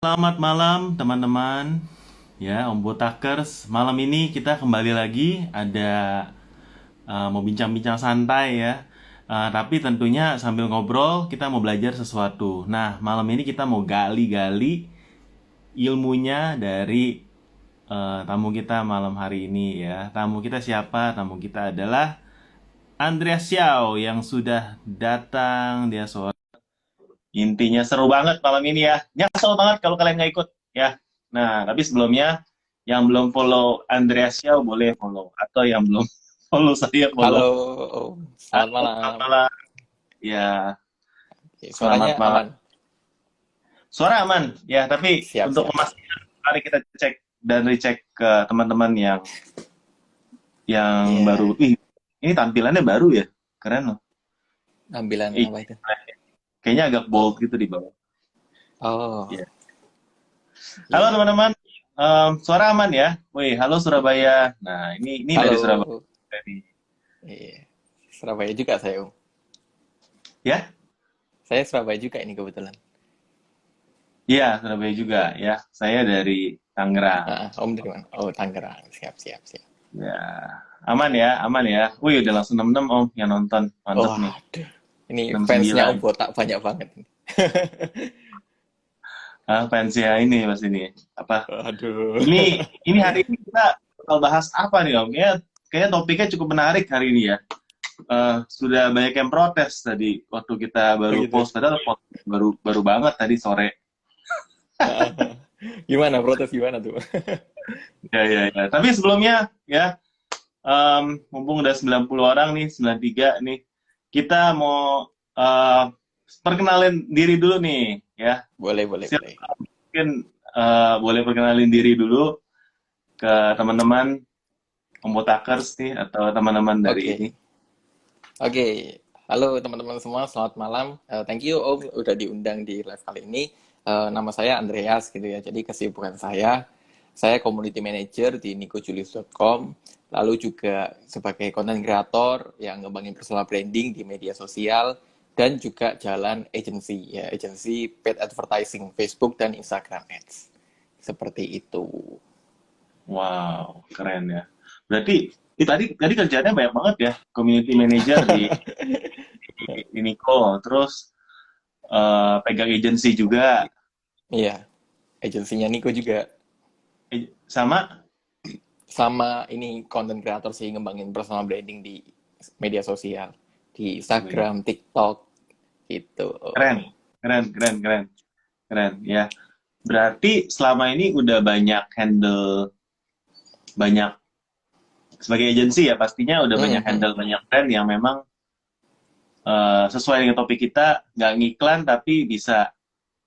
Selamat malam teman-teman. Ya, Om Botakers. Malam ini kita kembali lagi ada mau bincang-bincang santai ya. Tapi tentunya sambil ngobrol kita mau belajar sesuatu. Nah, malam ini kita mau gali-gali ilmunya dari tamu kita malam hari ini ya. Tamu kita siapa? Tamu kita adalah Andreas Xiao yang sudah datang. Dia sore. Intinya seru banget malam ini ya. Nyesel banget kalau kalian nggak ikut ya. Nah, tapi sebelumnya yang belum follow Andreas Xiao boleh follow, atau yang belum follow saya Halo, follow. selamat Halo, selamat malam. malam. Ya, Oke, selamat suaranya malam. aman. Suara aman ya, tapi Siap, untuk siap, siap. memastikan mari kita cek dan recheck ke teman-teman yang Iya, baru. Ini tampilannya baru ya. Keren loh. tampilan Ih, apa itu? kayaknya agak bold Oh, gitu di bawah. oh, Ya. Halo iya. teman-teman. Suara aman ya. Wih, halo Surabaya. Nah, ini dari Surabaya Halo. nih. Iya, Surabaya juga saya, Om. Ya? Saya Surabaya juga ini kebetulan. Iya, Surabaya juga ya. Saya dari Tangerang. Om dari mana? Oh, Tangerang. Siap, siap, siap. Ya, aman ya, aman ya. Wih, udah langsung 66 Om yang nonton. Mantep nih. Waduh, ini fansnya 69. Om Botak banyak banget. Ah, fansnya ini Mas ini. Apa? Waduh. Ini hari ini kita bakal bahas apa nih Om? Ya, kayaknya topiknya cukup menarik hari ini ya. Sudah banyak yang protes tadi waktu kita Oh, baru gitu. post, padahal post baru baru banget tadi sore. Gimana protes gimana tuh? Ya, ya, ya. Tapi sebelumnya ya, mumpung udah 90 orang nih, 93 nih, kita mau perkenalin diri dulu nih, ya. Boleh, boleh, boleh. Siapa mungkin boleh perkenalin diri dulu ke teman-teman Kompotakers nih, atau teman-teman dari ini. Oke. Oke, halo teman-teman semua, selamat malam. Thank you Om udah diundang di live kali ini. Nama saya Andreas gitu ya. Jadi kesibukan saya community manager di nikojulius.com, lalu juga sebagai content creator yang ngembangin personal branding di media sosial dan juga jalan agency ya, agency paid advertising Facebook dan Instagram Ads. Seperti itu. Wow, keren ya. Berarti tadi tadi kerjanya banyak banget ya, community manager di Niko, terus pegang agency juga. Iya, agensinya Niko juga. Sama. Sama ini content creator sih ngembangin personal branding di media sosial, di Wih, Instagram, TikTok gitu. keren, keren, keren, keren, keren ya. Berarti selama ini udah banyak handle, banyak sebagai agensi ya, pastinya udah banyak Mhm. handle banyak brand yang memang sesuai dengan topik kita, nggak ngiklan tapi bisa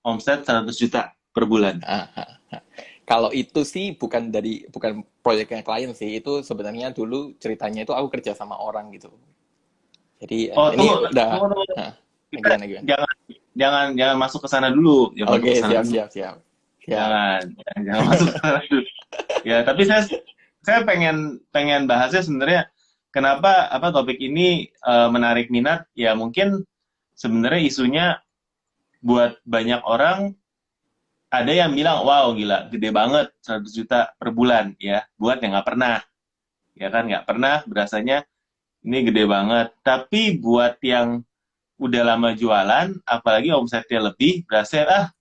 omset 100 juta per bulan. Ah, ah, ah. Kalau itu sih bukan proyeknya klien sih, itu sebenarnya dulu ceritanya itu aku kerja sama orang gitu. Jadi Oh, ini tunggu, udah, tunggu, tunggu. nah, Kita gimana gimana? jangan jangan masuk ke sana dulu, jangan masuk Oke, ke sana siap dulu. siap siap siap. Jangan masuk ke sana dulu. Ya, tapi saya pengen pengen bahasnya sebenarnya kenapa apa topik ini menarik minat ya, mungkin sebenarnya isunya buat banyak orang, ada yang bilang wow gila gede banget 100 juta per bulan ya, buat yang nggak pernah, ya kan, nggak pernah berasanya ini gede banget, tapi buat yang udah lama jualan apalagi omsetnya lebih berasa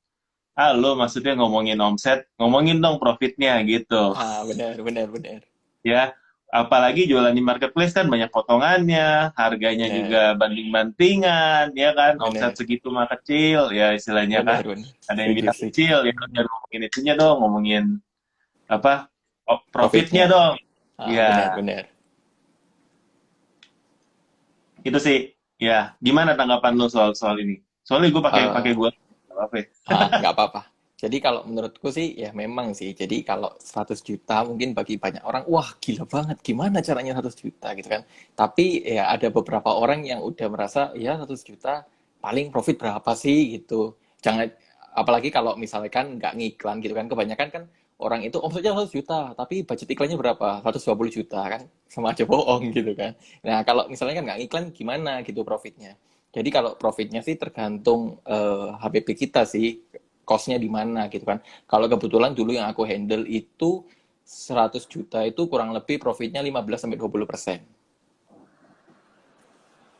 lo maksudnya ngomongin omset, ngomongin dong profitnya gitu Benar benar benar. ya. Apalagi jualan di marketplace kan banyak potongannya, harganya Benar juga banding-bandingan, ya kan, omset benar segitu mah kecil, ya istilahnya kan. benar benar. Ada yang Setuju bilang setuju. kecil, ya jangan ngomongin itunya dong, ngomongin apa, profitnya Profitnya. dong. Benar Ya, benar. itu sih. Ya, gimana tanggapan lo soal soal ini? Soalnya gue pakai pakai Eh, gue apa ya? nggak apa-apa. Jadi kalau menurutku sih ya memang sih. Jadi kalau 100 juta mungkin bagi banyak orang, wah gila banget. Gimana caranya 100 juta gitu kan. Tapi ya ada beberapa orang yang udah merasa ya 100 juta paling profit berapa sih gitu. Jangan, apalagi kalau misalkan nggak ngiklan gitu kan. Kebanyakan kan orang itu omsetnya 100 juta, tapi budget iklannya berapa? 120 juta kan. Sama aja bohong gitu kan. Nah kalau misalnya kan nggak ngiklan gimana gitu profitnya. Jadi kalau profitnya sih tergantung HPP kita sih. cost-nya di mana gitu kan. Kalau kebetulan dulu yang aku handle itu 100 juta itu kurang lebih profitnya 15-20%.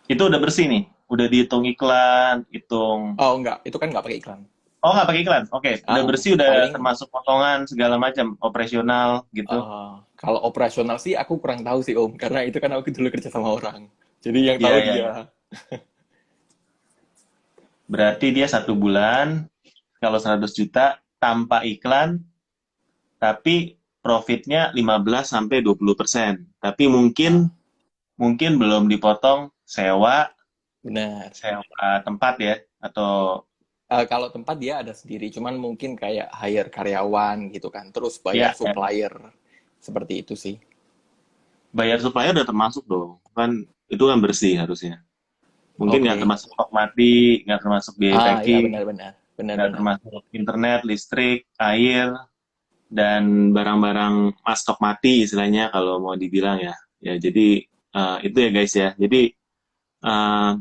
Itu udah bersih nih, udah dihitung iklan, hitung. Oh enggak, itu kan nggak pakai iklan. Oh, nggak pakai iklan. Oke, udah bersih, udah Paling termasuk potongan segala macam, operasional gitu. kalau operasional sih aku kurang tahu sih Om, karena itu kan aku dulu kerja sama orang. Jadi yang Iya, tahu iya, dia. iya. Berarti dia 1 bulan, kalau 100 juta tanpa iklan, tapi profitnya 15-20%. Tapi mungkin Ah, mungkin belum dipotong sewa benar. sewa tempat ya, atau Kalau tempat dia ada sendiri, cuman mungkin kayak hire karyawan gitu kan, terus bayar ya, ya, supplier. Seperti itu sih. bayar supplier udah termasuk dong. Kan itu kan bersih harusnya. Mungkin nggak Oke. termasuk stok mati, nggak termasuk biaya Ya packing, benar-benar. nggak Benar-benar. termasuk internet, listrik, air, dan barang-barang mas stok mati istilahnya kalau mau dibilang ya. Ya jadi itu ya guys ya. Jadi eh,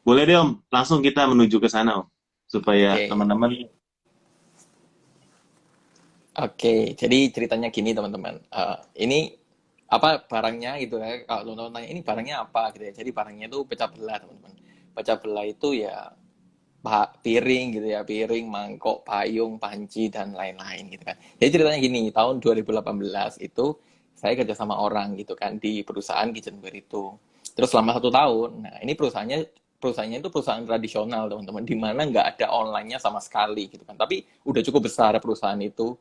boleh deh Om, langsung kita menuju ke sana Om, supaya Oke. teman-teman. Oke, jadi ceritanya gini teman-teman. Ini apa barangnya gitu ya. Kalau teman-teman tanya ini barangnya apa gitu ya. Jadi barangnya itu pecah belah teman-teman. Pecah belah itu ya piring gitu ya, piring, mangkok, payung, panci dan lain-lain gitu kan. Jadi ceritanya gini, tahun 2018 itu saya kerja sama orang gitu kan di perusahaan kitchenware itu. Terus selama 1 tahun, nah ini perusahaannya itu perusahaan tradisional teman-teman, di mana nggak ada online-nya sama sekali gitu kan. Tapi udah cukup besar perusahaan itu.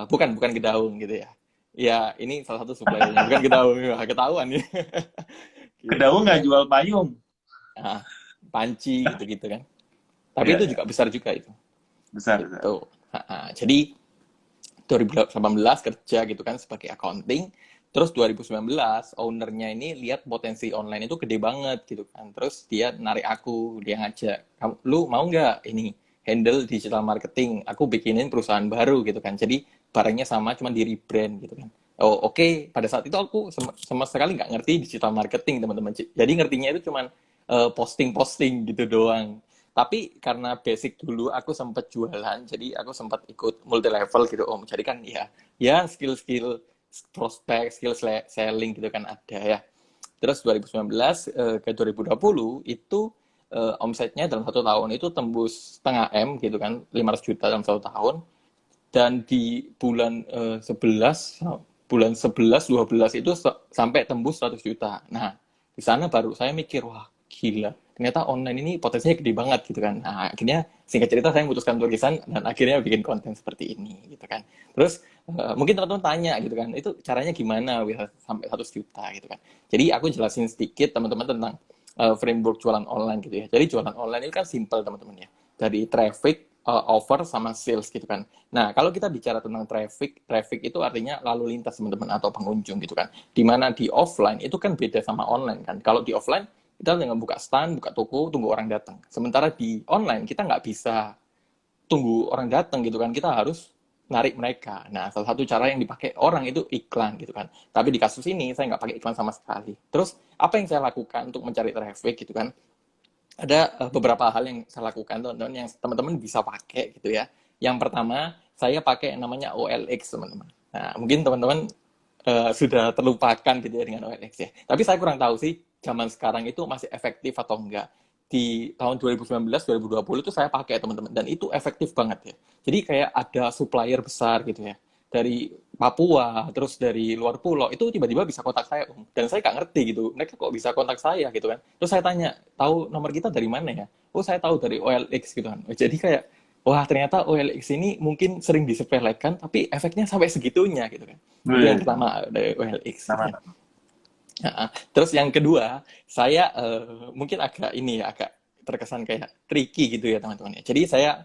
Bukan bukan Gedaung gitu ya. Ya ini salah satu suppliernya, bukan Gedaung, ya, ketahuan ya. Kedaung Gitu nggak kan. jual payung. Nah, panci gitu-gitu kan. Tapi Iya, itu iya. juga besar juga itu. Besar, besar. Gitu. Jadi 2018 kerja gitu kan sebagai accounting. Terus 2019 ownernya ini lihat potensi online itu gede banget gitu kan. Terus dia narik aku, dia ngajak, kamu lu mau nggak ini handle digital marketing? Aku bikinin perusahaan baru gitu kan. Jadi barangnya sama, cuma di rebrand gitu kan. Oh oke, pada saat itu aku sama sekali nggak ngerti digital marketing teman-teman. Jadi ngertinya itu cuma posting-posting gitu doang. Tapi karena basic dulu aku sempat jualan, jadi aku sempat ikut multi level gitu Om. Jadi kan ya skill-skill prospek, skill selling gitu kan ada ya. Terus 2019 ke 2020 itu omsetnya dalam 1 tahun itu tembus setengah M gitu kan, 500 juta dalam 1 tahun. Dan di bulan 11 12 itu sampai tembus 100 juta. Nah, di sana baru saya mikir, wah gila, ternyata online ini potensinya gede banget gitu kan. Nah, akhirnya singkat cerita saya memutuskan tulisan dan akhirnya bikin konten seperti ini gitu kan. Terus mungkin teman-teman tanya gitu kan, itu caranya gimana bisa sampai 100 juta gitu kan. Jadi aku jelasin sedikit teman-teman tentang framework jualan online gitu ya. Jadi jualan online ini kan simple teman-teman ya. Dari traffic, offer sama sales gitu kan. Nah, kalau kita bicara tentang traffic, traffic itu artinya lalu lintas teman-teman atau pengunjung gitu kan. Dimana di offline itu kan beda sama online kan. Kalau di offline kita tinggal buka stand, buka toko, tunggu orang datang. Sementara di online kita nggak bisa tunggu orang datang gitu kan. Kita harus narik mereka. Nah, salah satu cara yang dipakai orang itu iklan gitu kan. Tapi di kasus ini saya nggak pakai iklan sama sekali. Terus apa yang saya lakukan untuk mencari traffic gitu kan? Ada beberapa hal yang saya lakukan teman-teman yang teman-teman bisa pakai gitu ya. Yang pertama, saya pakai yang namanya OLX teman-teman. Nah, mungkin teman-teman sudah terlupakan gitu ya dengan OLX ya. Tapi saya kurang tahu sih zaman sekarang itu masih efektif atau enggak. Di tahun 2019 2020 itu saya pakai teman-teman dan itu efektif banget ya. Jadi kayak ada supplier besar gitu ya. Dari Papua, terus dari luar pulau, itu tiba-tiba bisa kontak saya, Om. Dan saya nggak ngerti gitu, mereka kok bisa kontak saya gitu kan. Terus saya tanya, tahu nomor kita dari mana ya? Oh, saya tahu dari OLX gitu kan. Jadi kayak, wah ternyata OLX ini mungkin sering disepelekan, tapi efeknya sampai segitunya gitu kan. Itu yang Wih, pertama dari OLX gitu kan. sama. Terus yang kedua, saya mungkin agak ini ya, agak terkesan kayak tricky gitu ya teman-teman ya. Jadi saya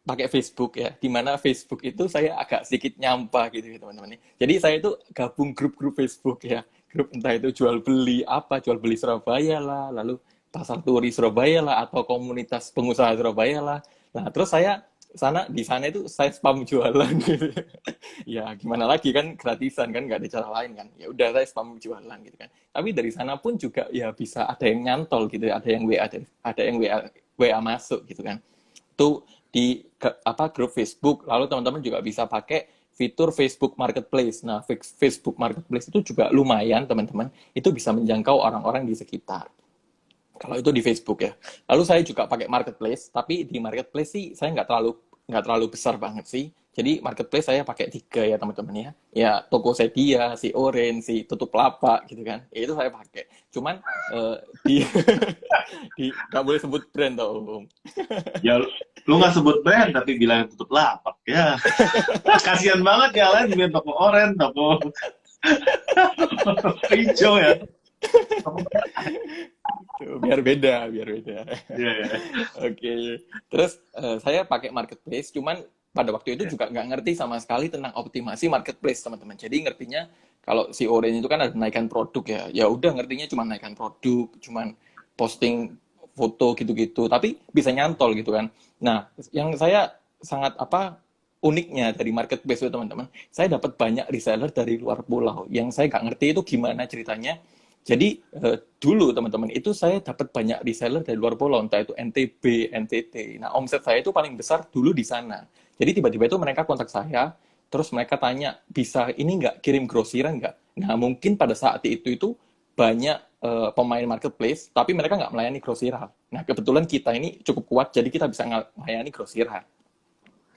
pakai Facebook ya, di mana Facebook itu saya agak sedikit nyampah gitu ya teman-teman. Jadi saya itu gabung grup-grup Facebook ya, grup entah itu jual beli apa, jual beli Surabaya lah, lalu pasar turi Surabaya lah, atau komunitas pengusaha Surabaya lah. Nah terus saya di sana itu saya spam jualan gitu. Ya gimana lagi kan gratisan kan nggak ada cara lain kan. Ya udah saya spam jualan gitu kan. Tapi dari sana pun juga ya bisa ada yang nyantol gitu, ada yang WA masuk gitu kan. Itu grup Facebook. Lalu teman-teman juga bisa pakai fitur Facebook Marketplace. Nah, Facebook Marketplace itu juga lumayan teman-teman. Itu bisa menjangkau orang-orang di sekitar. Kalau itu di Facebook ya. Lalu saya juga pakai Marketplace, tapi di Marketplace sih saya nggak terlalu besar banget sih. Jadi Marketplace saya pakai 3 ya teman-teman ya. Ya Tokopedia, si Orange, si Tutup Lapak gitu kan. Ya, itu saya pakai. Cuman di nggak boleh sebut brand tau Om. Ya lu nggak sebut brand tapi bilang tutup lapak ya. Kasihan banget ya lain biar toko oren, toko hijau ya. Biar beda, biar beda. Iya, ya. Oke. Terus saya pakai marketplace, cuman pada waktu itu Ya. juga nggak ngerti sama sekali tentang optimasi marketplace, teman-teman. Jadi ngertinya kalau si Orange itu kan ada naikkan produk ya. Ya udah ngertinya cuma naikkan produk, cuman posting foto gitu-gitu, tapi bisa nyantol gitu kan. Nah, yang saya sangat uniknya dari marketplace itu teman-teman, saya dapat banyak reseller dari luar pulau yang saya nggak ngerti itu gimana ceritanya. Jadi dulu teman-teman itu saya dapat banyak reseller dari luar pulau, entah itu NTB, NTT. Nah, omset saya itu paling besar dulu di sana. Jadi tiba-tiba itu mereka kontak saya, terus mereka tanya, bisa ini nggak kirim grosiran nggak? Nah, mungkin pada saat itu banyak pemain marketplace, tapi mereka nggak melayani grosiran. Nah, kebetulan kita ini cukup kuat, jadi kita bisa melayani grosiran.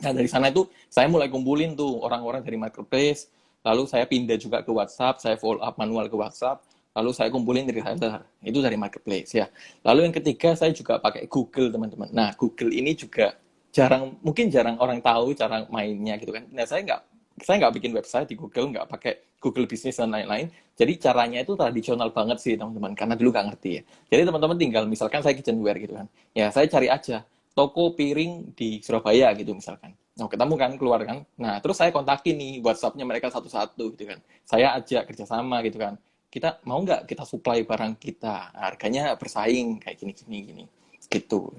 Nah, dari sana itu saya mulai kumpulin tuh orang-orang dari marketplace, lalu saya pindah juga ke WhatsApp, saya follow up manual ke WhatsApp, lalu saya kumpulin dari reseller. Itu dari marketplace ya. Lalu yang ketiga saya juga pakai Google, teman-teman. Nah, Google ini juga mungkin jarang orang tahu cara mainnya gitu kan. Nah, saya nggak bikin website di Google, nggak pakai Google Business dan lain-lain. Jadi caranya itu tradisional banget sih teman-teman, karena dulu nggak ngerti ya. Jadi teman-teman tinggal misalkan saya kitchenware gitu kan, ya saya cari aja toko piring di Surabaya gitu misalkan. Nah, ketemu kan, keluar kan. Nah, terus saya kontakin nih WhatsApp-nya mereka satu-satu gitu kan. Saya ajak kerjasama gitu kan. Kita mau nggak kita supply barang kita, harganya bersaing kayak gini gitu.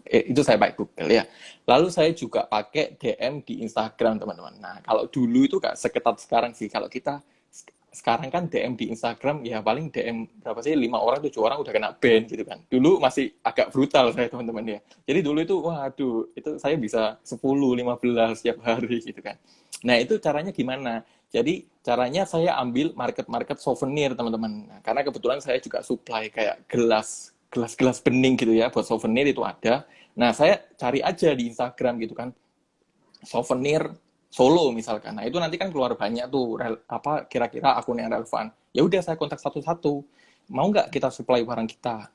Itu saya pakai Google ya. Lalu saya juga pakai DM di Instagram teman-teman. Nah, kalau dulu itu nggak seketat sekarang sih. Kalau kita sekarang kan DM di Instagram ya paling DM berapa sih, 5 orang 7 orang udah kena ban gitu kan. Dulu masih agak brutal saya teman-teman ya. Jadi dulu itu waduh, itu saya bisa 10 15 setiap hari gitu kan. Nah, itu caranya gimana? Jadi caranya saya ambil market-market souvenir teman-teman. Nah, karena kebetulan saya juga supply kayak gelas bening gitu ya, buat souvenir itu ada. Nah, saya cari aja di Instagram gitu kan, souvenir Solo misalkan. Nah, itu nanti kan keluar banyak tuh kira-kira akun yang relevan. Ya udah saya kontak satu-satu. Mau nggak kita supply barang kita?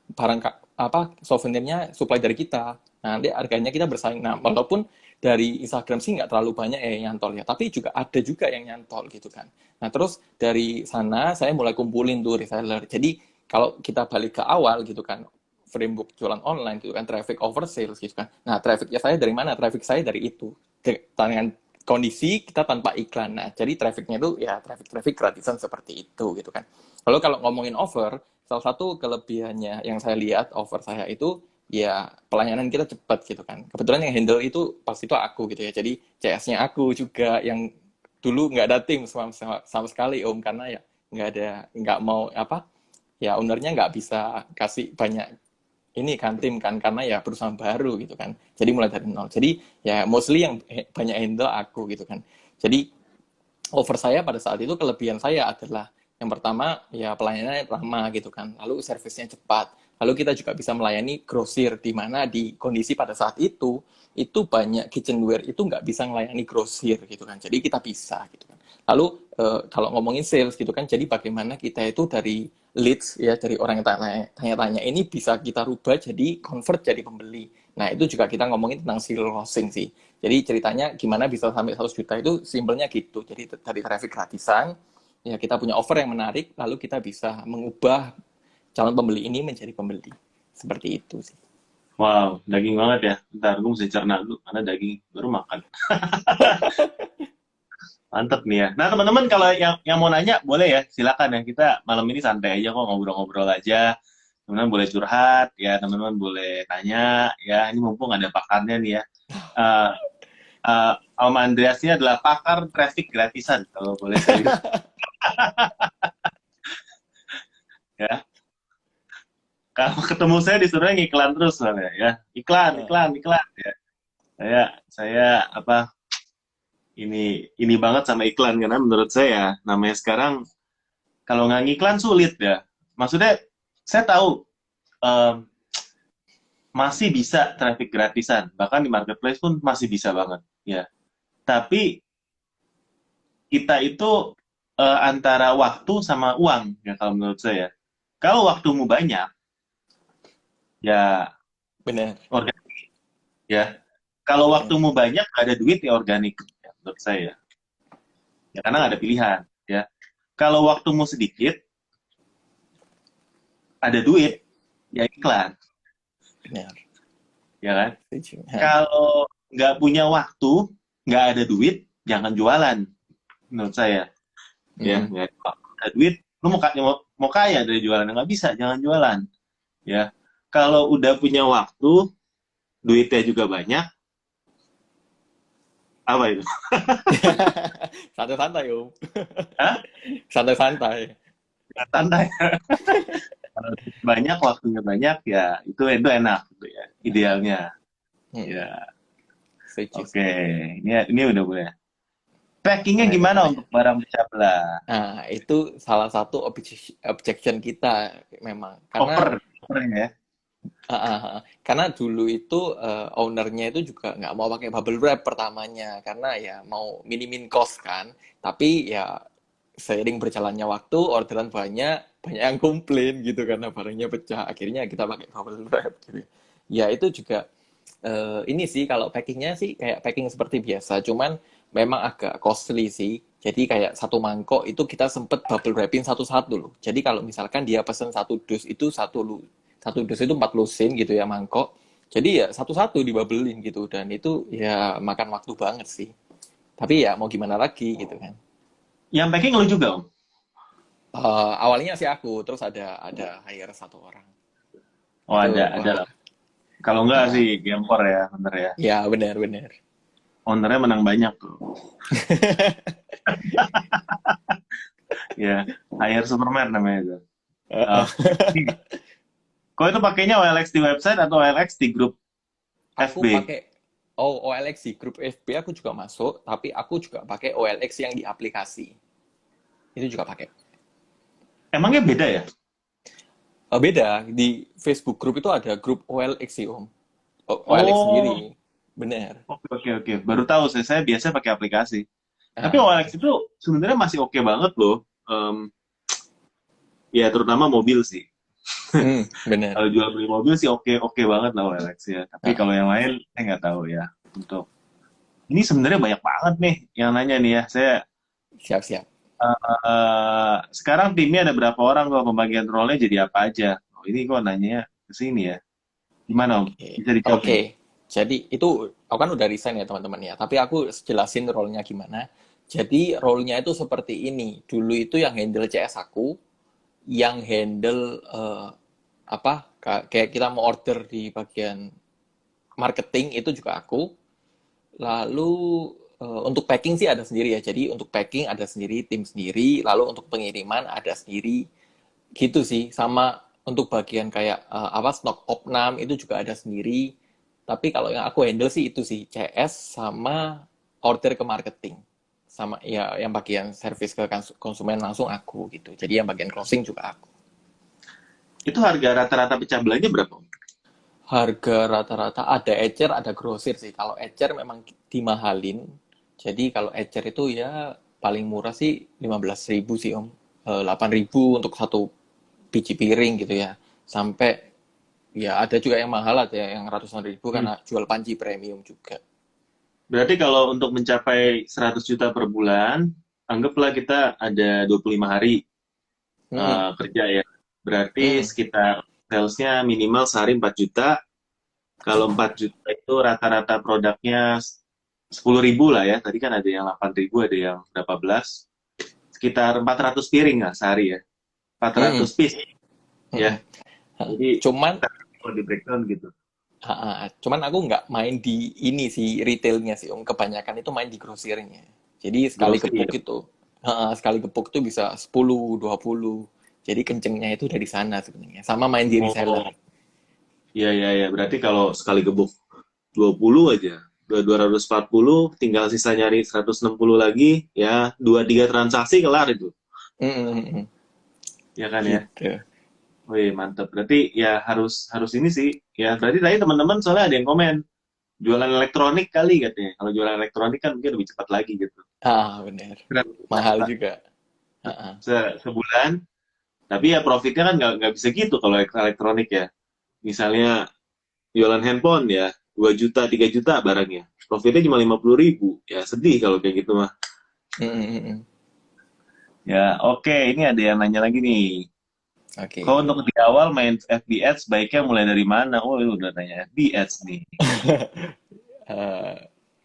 Souvenirnya supply dari kita. Nah, nanti harganya kita bersaing. Nah, walaupun dari Instagram sih nggak terlalu banyak yang nyantol ya, tapi juga ada juga yang nyantol gitu kan. Nah, terus dari sana saya mulai kumpulin tuh reseller. Jadi kalau kita balik ke awal gitu kan, framework jualan online gitu kan, traffic over sales gitu kan. Nah, trafficnya saya dari mana? Traffic saya dari itu. Dengan kondisi kita tanpa iklan. Nah, jadi trafficnya itu ya traffic gratisan seperti itu gitu kan. Lalu kalau ngomongin offer, salah satu kelebihannya yang saya lihat offer saya itu ya pelayanan kita cepat gitu kan. Kebetulan yang handle itu pas itu aku gitu ya. Jadi CS-nya aku juga yang dulu nggak ada tim sama sekali Om, karena ya nggak mau ya ownernya nggak bisa kasih banyak ini kan tim kan, karena ya perusahaan baru gitu kan, jadi mulai dari nol. Jadi ya mostly yang banyak handle aku gitu kan. Jadi over saya pada saat itu, kelebihan saya adalah yang pertama ya pelayanannya ramah gitu kan, lalu servisnya cepat, lalu kita juga bisa melayani grosir, di mana di kondisi pada saat itu banyak kitchenware itu nggak bisa melayani grosir gitu kan, jadi kita bisa gitu kan. Lalu kalau ngomongin sales gitu kan, jadi bagaimana kita itu dari leads ya, dari orang yang tanya-tanya ini bisa kita rubah jadi convert jadi pembeli. Nah, itu juga kita ngomongin tentang skill closing sih. Jadi ceritanya gimana bisa sampai 100 juta itu simpelnya gitu. Jadi dari traffic gratisan, ya kita punya offer yang menarik, lalu kita bisa mengubah calon pembeli ini menjadi pembeli. Seperti itu sih. Wow, daging banget ya. Bentar, gue mesti cerna dulu karena daging baru makan. Mantep nih ya. Nah, teman-teman kalau yang mau nanya boleh ya, silakan ya. Kita malam ini santai aja kok, ngobrol-ngobrol aja. Teman-teman boleh curhat ya, teman-teman boleh tanya ya. Ini mumpung ada pakarnya nih ya. Eh Om Andreas ini adalah pakar traffic gratisan kalau boleh saya bilang ya. Kalau ketemu saya disuruh ngiklan terus soalnya ya. Iklan, iklan, iklan ya. Saya apa ini banget sama iklan karena menurut saya namanya sekarang kalau nggak ngiklan sulit ya. Maksudnya saya tahu em, masih bisa traffic gratisan, bahkan di marketplace pun masih bisa banget ya. Tapi kita itu antara waktu sama uang ya kalau menurut saya. Kalau waktumu banyak ya Benar. organik ya. Kalau Benar. waktumu banyak nggak ada duit ya organik ya, menurut saya. Ya karena nggak ada Betul. pilihan ya. Kalau waktumu sedikit ada duit ya iklan Benar. ya kan. Setuju. Hah. Kalau nggak punya waktu nggak ada duit jangan jualan menurut saya ya Mm-mm. nggak ada duit lu mau kaya dari jualan nggak bisa jangan jualan ya kalau udah punya waktu duitnya juga banyak apa itu. Santai-santai, Om. Hah? Santai-santai. Santai. Kalau duit banyak waktunya banyak ya itu enak gitu ya idealnya ya. Mm-mm. Setuju. Oke ini udah boleh packingnya Keren, gimana keren. untuk barang pecah belah. Nah, itu salah satu objection kita memang. Opernya ya. Karena dulu itu ownernya itu juga nggak mau pakai bubble wrap pertamanya karena ya mau minimin cost kan. Tapi ya seiring berjalannya waktu orderan banyak banyak yang komplain gitu karena barangnya pecah. Akhirnya kita pakai bubble wrap gitu. Ya itu juga ini sih kalau packingnya sih kayak packing seperti biasa. Cuman memang agak costly sih. Jadi kayak satu mangkok itu kita sempet bubble wrapin satu-satu loh. Jadi kalau misalkan dia pesen satu dus itu satu dus itu 40 sen gitu ya mangkok. Jadi ya satu-satu dibabelin gitu dan itu ya makan waktu banget sih. Tapi ya mau gimana lagi gitu kan. Yang packing lu juga om. Awalnya sih aku, terus ada hire satu orang. Oh Itu ada wah, lah. Kalau enggak ah, sih Gempor ya, bener ya. ya benar-benar. Ownernya menang banyak tuh. Ya, Hire Superman namanya itu. Oke. Kau itu pakainya OLX di website atau OLX di grup Aku FB? pakai OLX di grup FB aku juga masuk, tapi aku juga pakai OLX yang di aplikasi. Itu juga pakai. Emangnya beda ya? Beda, di Facebook grup itu ada grup OLX sih, Om. OLX Oh, sendiri. Bener. oke. Baru tahu saya biasa pakai aplikasi. Tapi Ah, OLX itu sebenarnya masih oke banget loh. Ya terutama mobil sih. bener. Kalau jual beli mobil sih oke oke banget lah OLX ya. Tapi Ah, kalau yang lain saya nggak tahu ya. Untuk ini sebenarnya banyak banget nih yang nanya nih ya. Saya siap-siap. sekarang timnya ada berapa orang kok pembagian role-nya jadi apa aja? Oh, ini kok nanya ke sini ya. Gimana Om? Oke. Bisa dijawab Oke. ini? Jadi itu aku kan udah resign ya teman-teman ya. Tapi aku jelasin role-nya gimana. Jadi role-nya itu seperti ini. Dulu itu yang handle CS aku, yang handle apa? Kayak kita mau order di bagian marketing itu juga aku. Lalu untuk packing sih ada sendiri ya. Jadi untuk packing ada sendiri, tim sendiri. Lalu untuk pengiriman ada sendiri. Gitu sih. Sama untuk bagian kayak apa stok opnam itu juga ada sendiri. Tapi kalau yang aku handle sih itu sih CS sama order ke marketing. Sama ya yang bagian service ke konsumen langsung aku gitu. Jadi yang bagian closing juga aku. Itu harga rata-rata pecah belahnya berapa Om? Harga rata-rata ada ecer, ada grosir sih. Kalau ecer memang dimahalin. Jadi kalau ecer itu ya paling murah sih 15.000 sih Om. 8.000 untuk satu biji piring gitu ya. Sampai ya ada juga yang mahal, ada yang ratusan ribu Hmm. karena jual panci premium juga. Berarti kalau untuk mencapai 100 juta per bulan, anggaplah kita ada 25 hari Hmm, kerja ya. Berarti hmm, sekitar salesnya minimal sehari 4 juta. Kalau 4 juta itu rata-rata produknya 10.000 lah ya. Tadi kan ada yang 8.000, ada yang berapa belas. Sekitar 400 piring lah sehari ya. empat hmm, ratus piece hmm. ya. Jadi Cuman kalau di breakdown gitu. cuman aku nggak main di ini sih retailnya sih Om. Kebanyakan itu main di grosirnya. Jadi sekali Grocery gepuk ya. itu, sekali gepuk itu bisa 10, 20. Jadi kencengnya itu dari sana sebenarnya. Sama main di Oh, reseller. iya. Berarti kalau sekali gebuk 20 aja. 240, tinggal sisa nyari 160 lagi, ya 2-3 transaksi kelar itu. Mm-mm. Ya kan ya? Gitu. Wih, mantep. Berarti ya harus harus ini sih. Ya, berarti tadi teman-teman soalnya ada yang komen, jualan elektronik kali katanya. Kalau jualan elektronik kan mungkin lebih cepat lagi gitu. Benar. Berapa Mahal Pak? juga. Ah, ah. Sebulan, tapi ya profitnya kan nggak bisa gitu kalau elektronik ya. Misalnya jualan handphone ya, 2 juta, 3 juta barangnya. Profitnya cuma 50.000. Ya sedih kalau kayak gitu mah. Mm-mm. Ya, oke. Ini ada yang nanya lagi nih. Kalau Oke. untuk di awal main FBS, baiknya mulai dari mana? Oh, ini udah nanya FBS nih. Eh,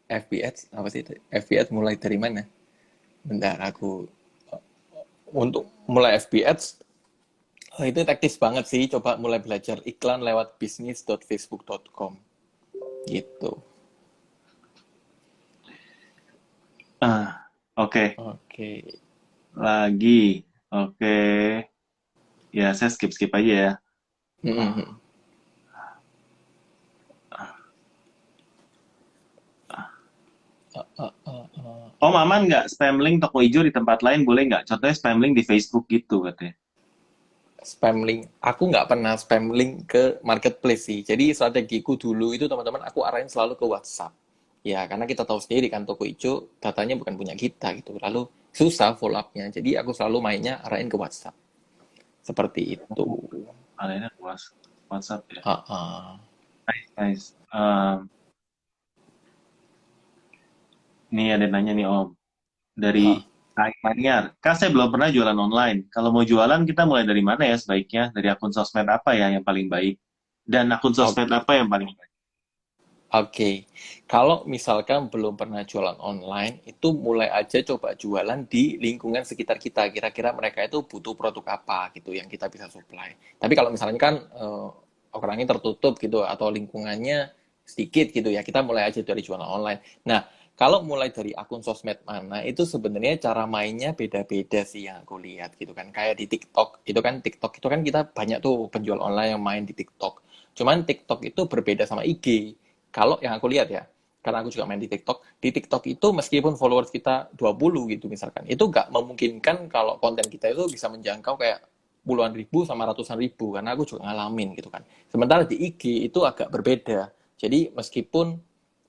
FBS apa sih itu? FBS mulai dari mana? Bentar, aku untuk mulai FBS itu teknis banget sih. Coba mulai belajar iklan lewat bisnis.facebook.com gitu. Ah, oke. Oke. Lagi. Oke. Ya, saya skip-skip aja ya. Mm-mm. Om aman nggak spam link toko hijau di tempat lain boleh nggak? Contohnya spam link di Facebook gitu katanya. Spam link. Aku nggak pernah spam link ke marketplace sih. Jadi strategiku dulu itu teman-teman aku arahin selalu ke WhatsApp. Ya, karena kita tahu sendiri kan toko hijau datanya bukan punya kita gitu. Lalu susah follow up-nya. Jadi aku selalu mainnya arahin ke WhatsApp. Seperti itu. Oh, kalian luas WhatsApp ya. Ah, ah. Nice, nice. Ini ada yang nanya nih Om. Dari Ah. Maniar. Kak, saya belum pernah jualan online. Kalau mau jualan, kita mulai dari mana ya sebaiknya? Dari akun sosmed apa ya yang paling baik? Dan akun sosmed Oke. apa yang paling baik? Oke, kalau misalkan belum pernah jualan online, itu mulai aja coba jualan di lingkungan sekitar kita. Kira-kira mereka itu butuh produk apa gitu yang kita bisa supply. Tapi kalau misalnya kan orangnya tertutup gitu atau lingkungannya sedikit gitu ya, kita mulai aja dari jualan online. Nah, kalau mulai dari akun sosmed mana, itu sebenarnya cara mainnya beda-beda sih yang aku lihat gitu kan. Kayak di TikTok itu kan kita banyak tuh penjual online yang main di TikTok. Cuman TikTok itu berbeda sama IG kalau yang aku lihat ya, karena aku juga main di TikTok itu meskipun followers kita 20 gitu misalkan, itu nggak memungkinkan kalau konten kita itu bisa menjangkau kayak puluhan ribu sama ratusan ribu, karena aku juga ngalamin gitu kan. Sementara di IG itu agak berbeda. Jadi meskipun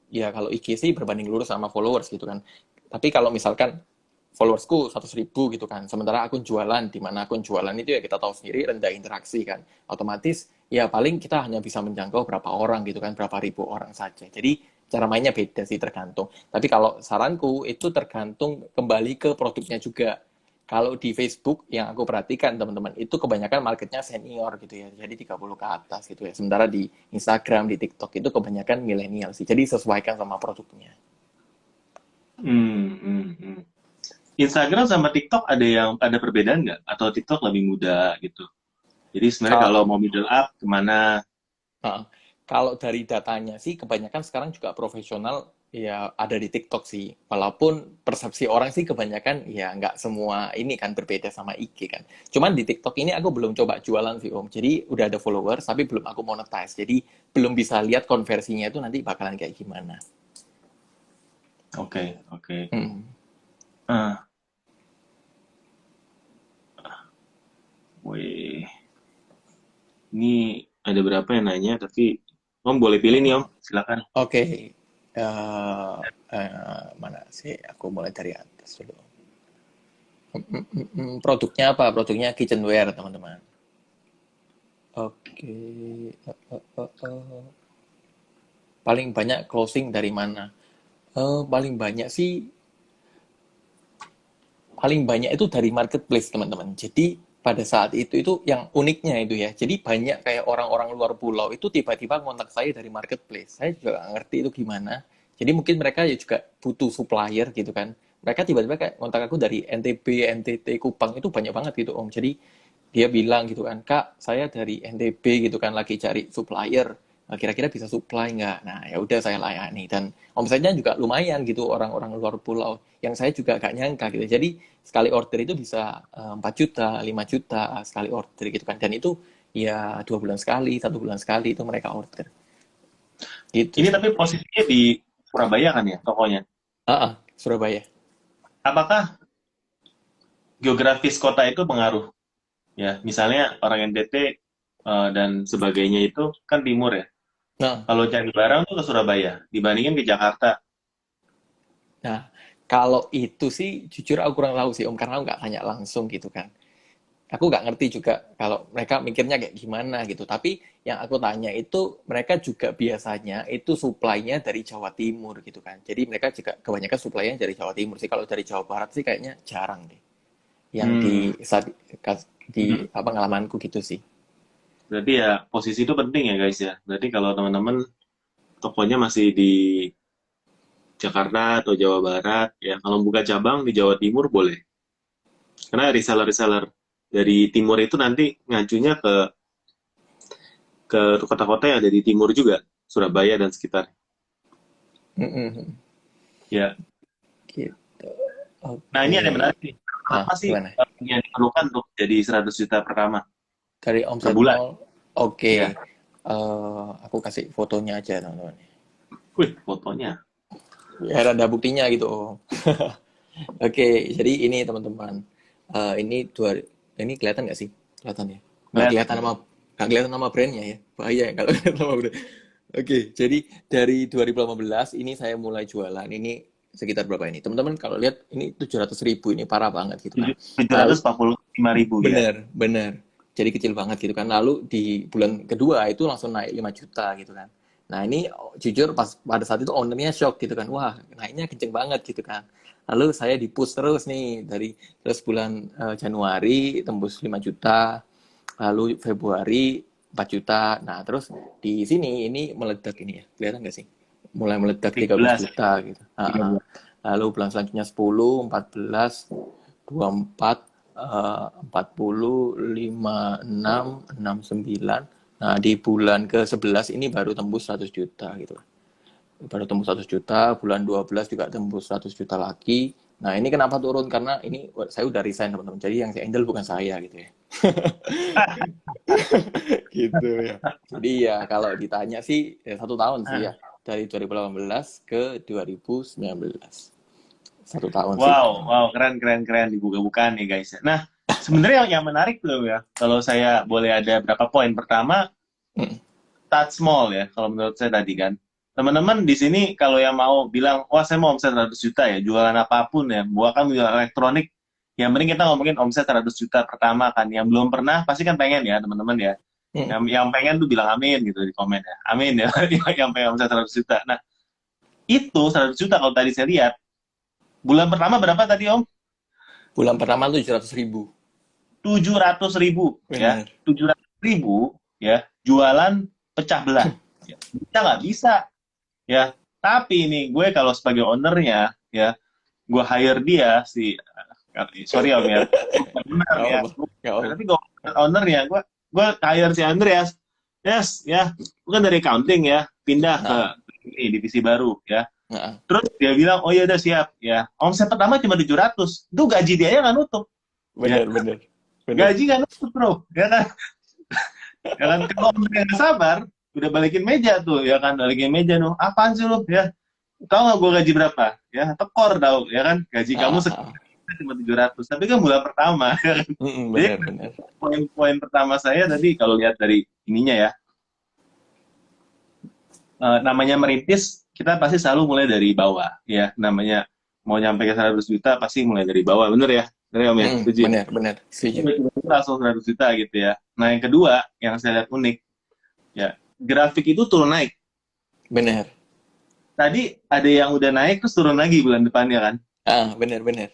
ya kalau IG sih berbanding lurus sama followers gitu kan. Tapi kalau misalkan followersku 100.000 gitu kan, sementara akun jualan, di mana akun jualan itu ya kita tahu sendiri rendah interaksi kan, otomatis ya paling kita hanya bisa menjangkau berapa orang gitu kan, berapa ribu orang saja. Jadi cara mainnya beda sih tergantung. Tapi kalau saranku itu tergantung kembali ke produknya juga. Kalau di Facebook yang aku perhatikan teman-teman itu kebanyakan marketnya senior gitu ya. Jadi 30 ke atas gitu ya. Sementara di Instagram, di TikTok itu kebanyakan milenial sih. Jadi sesuaikan sama produknya. Hmm, hmm, hmm. Instagram sama TikTok ada perbedaan nggak? Atau TikTok lebih muda gitu? Jadi sebenarnya kalau Ka- mau middle up kemana? Nah, kalau dari datanya sih kebanyakan sekarang juga profesional ya ada di TikTok sih. Walaupun persepsi orang sih kebanyakan ya nggak semua ini kan berbeda sama IG kan. Cuman di TikTok ini aku belum coba jualan sih Om. Jadi udah ada followers tapi belum aku monetize. Jadi belum bisa lihat konversinya itu nanti bakalan kayak gimana. Oke, oke. Hmm. Ah, wih. Ini ada berapa yang nanya, tapi Om boleh pilih nih Om, silakan. Oke. Eh, Mana sih? Aku mulai dari atas dulu. Produknya apa? Produknya kitchenware teman-teman. Oke. Paling banyak closing dari mana? Paling banyak sih, paling banyak itu dari marketplace teman-teman. Jadi pada saat itu yang uniknya itu ya. Jadi banyak kayak orang-orang luar pulau itu tiba-tiba kontak saya dari marketplace. Saya juga nggak ngerti itu gimana. Jadi mungkin mereka ya juga butuh supplier gitu kan. Mereka tiba-tiba kayak kontak aku dari NTB, NTT, Kupang itu banyak banget gitu Om. Jadi dia bilang gitu kan, Kak, saya dari NTB gitu kan lagi cari supplier. Kira-kira bisa supply nggak? Nah, ya udah saya layani dan omsetnya juga lumayan gitu orang-orang luar pulau yang saya juga gak nyangka gitu. Jadi sekali order itu bisa 4 juta, 5 juta sekali order gitu kan. Dan itu ya 2 bulan sekali, 1 bulan sekali itu mereka order. Gitu Ini sih. tapi posisinya di Surabaya kan ya tokonya. Surabaya. Apakah geografis kota itu pengaruh? Ya, misalnya orang NTT dan sebagainya itu kan timur ya. Nah, Kalau cari barang tuh ke Surabaya dibandingin ke Jakarta. nah, kalau itu sih jujur aku kurang tahu sih Om, karena aku nggak tanya langsung gitu kan. Aku nggak ngerti juga kalau mereka mikirnya kayak gimana gitu. Tapi yang aku tanya itu mereka juga biasanya itu supply-nya dari Jawa Timur gitu kan. Jadi mereka juga kebanyakan supply-nya dari Jawa Timur sih. Kalau dari Jawa Barat sih kayaknya jarang deh. Yang Hmm, di pengalamanku gitu sih. berarti ya posisi itu penting ya guys ya. Berarti kalau teman-teman tokonya masih di Jakarta atau Jawa Barat, ya kalau buka cabang di Jawa Timur boleh. Karena reseller-reseller dari timur itu nanti ngajunya ke kota-kota yang ada di timur juga, Surabaya dan sekitar. Mm-mm. Ya. Gitu. Nah, ini ada yang Oke. menarik nih. Nah, Apa sih gimana? yang diperlukan untuk jadi 100 juta pertama Dari per omset bulan? nol, oke. Ya. Aku kasih fotonya aja teman-teman. Wih, fotonya. Biar ada buktinya gitu. Om. Oke, jadi ini teman-teman. Ini ini kelihatan nggak sih? Kelihatan ya? Nggak kelihatan Kelihatan. nama nggak kelihatan nama brandnya ya. Bahaya ya kalau kelihatan nama brand. Oke, jadi dari 2018 ini saya mulai jualan. Ini sekitar berapa ini? Teman-teman kalau lihat ini 700.000, ini parah banget gitu kan. Tujuh Lalu ratus empat puluh lima ribu ya. bener, bener. Jadi kecil banget gitu kan. Lalu di bulan kedua itu langsung naik 5 juta gitu kan. Nah ini jujur pas pada saat itu ownernya shock gitu kan. Wah naiknya kenceng banget gitu kan. Lalu saya di-push terus nih dari terus bulan Januari tembus 5 juta. Lalu Februari 4 juta. Nah terus di sini ini meledak ini ya. Kelihatan nggak sih? Mulai meledak 13 13 ya. juta gitu. Tiga Ah, ah. belas. Lalu bulan selanjutnya 10, 14, 24, 40, 56, 69. Nah, di bulan ke-11 ini baru tembus 100 juta gitu. Baru tembus 100 juta, bulan 12 juga tembus 100 juta lagi. Nah, ini kenapa turun? Karena ini saya udah resign teman-teman. Jadi yang si Angel bukan saya gitu ya. Gitu ya. Jadi ya kalau ditanya sih ya 1 tahun sih ya. Dari 2018 ke 2019. 1 tahun sih. Wow, wow, keren, keren, keren dibuka-bukaan nih guys. Nah, sebenarnya yang menarik tuh ya, kalau saya boleh ada berapa poin. Pertama, Mm. start small ya, kalau menurut saya tadi kan. Teman-teman di sini kalau yang mau bilang, wah saya mau omset 100 juta ya, jualan apapun ya, bukan jualan elektronik, yang penting kita ngomongin omset 100 juta pertama kan. Yang belum pernah pasti kan pengen ya teman-teman ya. Mm. Yang pengen tuh bilang amin gitu di komen ya. Amin ya, yang pengen omset 100 juta. Nah, itu 100 juta kalau tadi saya lihat, bulan pertama berapa tadi Om? Bulan pertama tuh 700.000. 700.000 ya, Benar. 700.000 ya, jualan pecah belah ya. Bisa nggak bisa ya, tapi ini gue kalau sebagai ownernya ya, gue hire dia si, sorry Om ya, benar Gak ya, apa, gak apa. tapi gue ownernya, gue hire si Andreas, yes ya, bukan dari accounting ya, pindah ke Nah, ini divisi baru ya. nah, Terus dia bilang, oh iya udah siap ya, omset pertama cuma 700, itu gaji dia ya nggak nutup ya, benar, benar, benar. gaji nggak nutup bro ya kan. Ya kan, kalau udah nggak sabar, udah balikin meja tuh, ya kan, balikin meja tuh, apaan sih lu, ya, tahu nggak gue gaji berapa, ya, tekor tahu, ya kan, gaji kamu Ah, ah, ah. sekitar cuma 700, tapi kan bulan pertama, ya kan? Jadi Benar, benar. poin-poin pertama saya tadi, kalau lihat dari ininya ya, namanya merintis, kita pasti selalu mulai dari bawah, ya, namanya mau nyampe ke 100 juta, pasti mulai dari bawah, bener ya, bener ya Om ya, setuju ya? Benar, benar. Setuju. Langsung 100 juta gitu ya. Nah yang kedua, yang saya lihat unik, ya, grafik itu turun naik. Benar. Tadi ada yang udah naik terus turun lagi bulan depannya kan, Ah, benar, benar.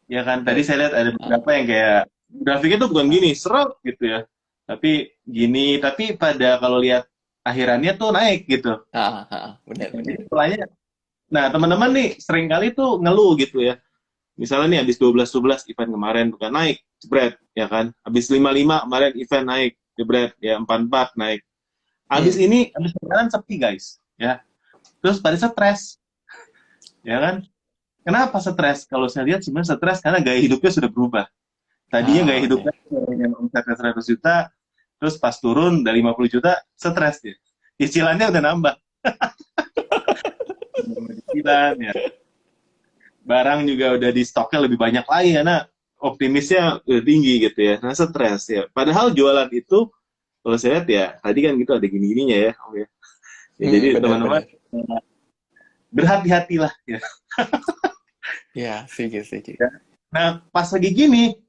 ya kan, tadi Eh, saya lihat ada ah, beberapa yang kayak grafiknya tuh bukan gini serot gitu ya, tapi gini, tapi pada kalau lihat akhirannya tuh naik gitu. benar, Jadi benar. polanya, nah teman-teman nih sering kali tuh ngeluh gitu ya, misalnya nih habis 12-12 event kemarin bukan naik jebret ya kan, habis 55 kemarin event naik jebret ya, 44 naik, habis Hmm. ini habis kemarin sepi guys ya, terus pada stres ya kan. Kenapa stres? Kalau saya lihat sebenarnya stres karena gaya hidupnya sudah berubah. Tadinya gaya Benar. hidupnya dengan omsetnya 100 juta, terus pas turun dari 50 juta, stres dia. Cicilannya udah nambah. cicilan ya. Barang juga udah di stoknya lebih banyak lagi karena optimisnya udah tinggi gitu ya. Nah, stres ya. Padahal jualan itu kalau saya lihat ya, tadi kan gitu ada gini-gininya ya. Oke. Ya, jadi teman-teman Benar-benar. berhati-hatilah ya. Ya, setuju, setuju. Nah, pas lagi gini,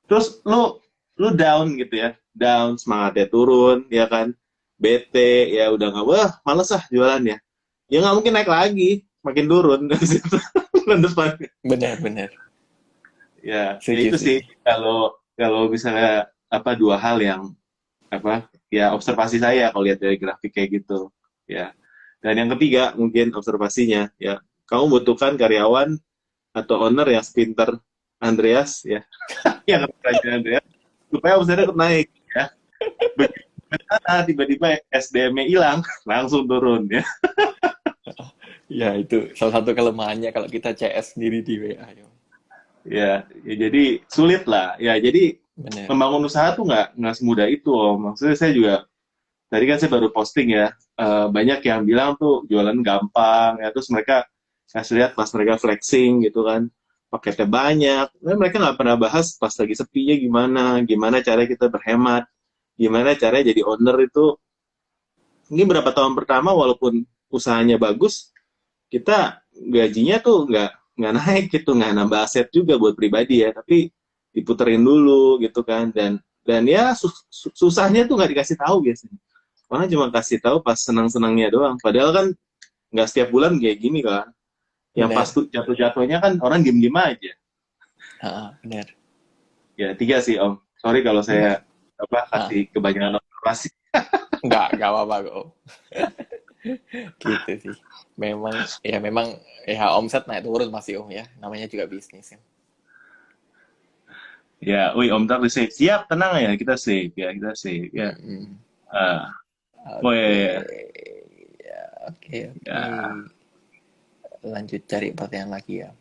terus lu down gitu ya. Down, semangatnya turun, ya kan. Bete, ya udah nggak, wah, males ah jualan ya. Ya nggak mungkin naik lagi, makin turun dari situ. Bulan depan. Benar-benar. Ya Setuju, itu sih setuju. kalau kalau misalnya apa dua hal yang apa ya observasi saya kalau lihat dari grafik kayak gitu ya. Dan yang ketiga mungkin observasinya ya, kamu butuhkan karyawan atau owner yang sepinter Andreas ya, yang rajin Andreas supaya omsetnya tetap naik ya. Begitu tiba-tiba SDM-nya hilang langsung turun ya. Ya, itu salah satu kelemahannya kalau kita CS sendiri di WA. Yo. Ya jadi sulit lah ya. Jadi Benar. membangun usaha tuh nggak semudah itu om. Maksudnya saya juga tadi kan saya baru posting ya, banyak yang bilang tuh jualan gampang ya, terus mereka saya lihat pas mereka flexing gitu kan, paketnya banyak, nah, mereka nggak pernah bahas pas lagi sepinya gimana, gimana cara kita berhemat, gimana caranya jadi owner itu, ini berapa tahun pertama walaupun usahanya bagus, kita gajinya tuh nggak naik gitu, nggak nambah aset juga buat pribadi ya, tapi diputerin dulu gitu kan, dan ya susahnya tuh nggak dikasih tahu biasanya. Orang cuma kasih tahu pas senang-senangnya doang. Padahal kan nggak setiap bulan kayak gini kan. Yang pas Benar. tuh jatuh-jatuhnya kan orang diem-diem aja. Ah, benar. Ya tiga sih Om. Sorry kalau Tiga. saya apa Ah, kasih kebanyakan observasi. enggak apa-apa kok. Gitu sih. Memang ya omset naik turun masih Om ya. Namanya juga bisnis kan. Ya, wih Om Tar save. Siap, tenang ya, kita save ya, kita save ya. Mm-mm. Ah, oh ya, Oke. ya, Ya, oke, oke. ya. Lanjut cari pertanyaan lagi ya.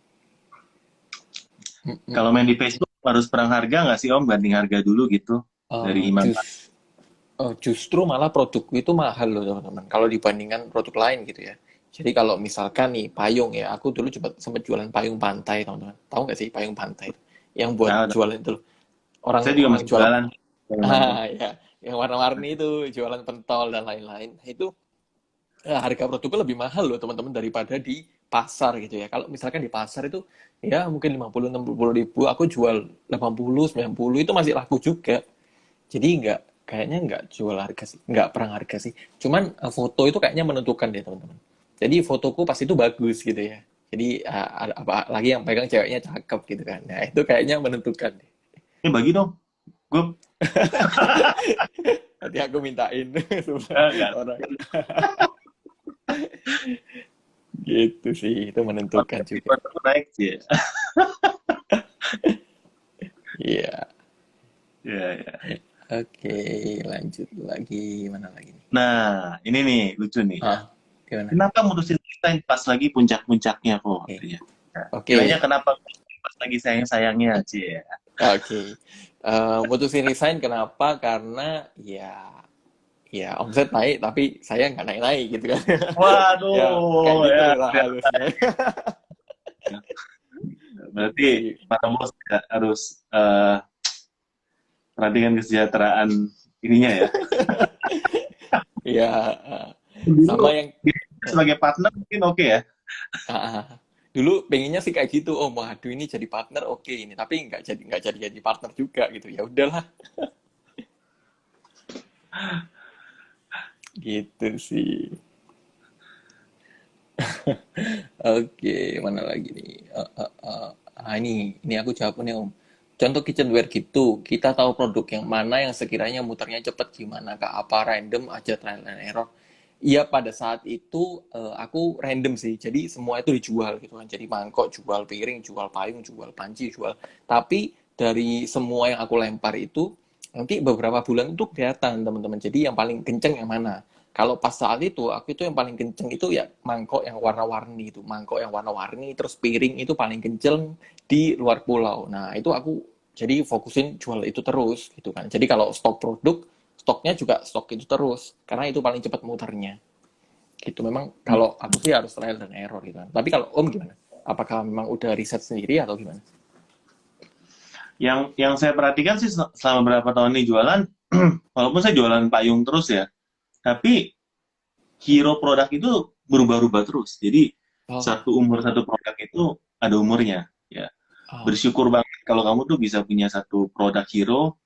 Kalau main di Mm-mm. Facebook harus perang harga nggak sih Om? Banding harga dulu gitu dari Eh, Imam. jus, Justru malah produkku itu mahal loh teman-teman. Kalau dibandingkan produk lain gitu ya. Jadi kalau misalkan nih payung ya, aku dulu sempat jualan payung pantai teman-teman. Tahu nggak sih payung pantai itu? Yang buat Nah, jualan itu loh. saya Orang juga orang masih jual jualan. ya, yang warna-warni itu jualan pentol dan lain-lain. Nah, itu harga produknya lebih mahal loh teman-teman daripada di pasar gitu ya. Kalau misalkan di pasar itu ya mungkin 50-60 ribu, aku jual 80-90 itu masih laku juga. Jadi kayaknya nggak jual harga sih, nggak perang harga sih. Cuman foto itu kayaknya menentukan deh teman-teman. Jadi fotoku pas itu bagus gitu ya. Jadi apa lagi yang pegang ceweknya cakep gitu kan. Nah itu kayaknya menentukan deh. Ini bagi dong. Gue Nanti aku mintain nggak. orang gitu sih, itu menentukan juga. Naik sih ya. Iya. Ya, ya. Oke, lanjut lagi. Mana lagi nih? Nah, ini nih lucu nih ya. Ah, gimana? Kenapa mutusin desain pas lagi puncak-puncaknya kok Oke. katanya? Ya. Oke. Kiranya kenapa pas lagi sayang-sayangnya aja ya? Oke. Mutusin resign kenapa? Karena ya omset naik tapi saya nggak naik-naik gitu kan. Ya kayak Waduh, gitu ya. lah halusnya. Gitu Berarti sih. para bos ya harus perhatikan kesejahteraan ininya ya. Ya sama Dulu yang sebagai partner mungkin oke ya. ah, ah. Dulu pengennya sih kayak gitu. Oh, waduh ini jadi partner oke ini, tapi nggak jadi partner juga gitu. Ya udahlah, gitu sih. Oke, mana lagi nih? Ini aku jawab nih Om. Contoh kitchenware gitu, kita tahu produk yang mana yang sekiranya muternya cepet gimana, Kak? Apa random aja trial and error? Iya pada saat itu aku random sih, jadi semua itu dijual gitu kan. Jadi mangkok jual, piring jual, payung jual, panci jual. Tapi dari semua yang aku lempar itu, nanti beberapa bulan itu kelihatan teman-teman. Jadi yang paling kenceng yang mana? Kalau pas saat itu, aku itu yang paling kenceng itu ya mangkok yang warna-warni itu. Mangkok yang warna-warni, terus piring itu paling kenceng di luar pulau. Nah, itu aku jadi fokusin jual itu terus gitu kan. Jadi kalau stok produk, stoknya juga stok itu terus. Karena itu paling cepat muternya. Gitu. Memang kalau aku sih harus trial dan error gitu kan. Tapi kalau Om gimana? Apakah memang udah riset sendiri atau gimana? Yang saya perhatikan sih selama berapa tahun ini jualan, walaupun saya jualan payung terus ya, tapi hero produk itu berubah-ubah terus. Jadi Oh, satu umur satu produk itu ada umurnya. Ya, oh, bersyukur banget kalau kamu tuh bisa punya satu produk hero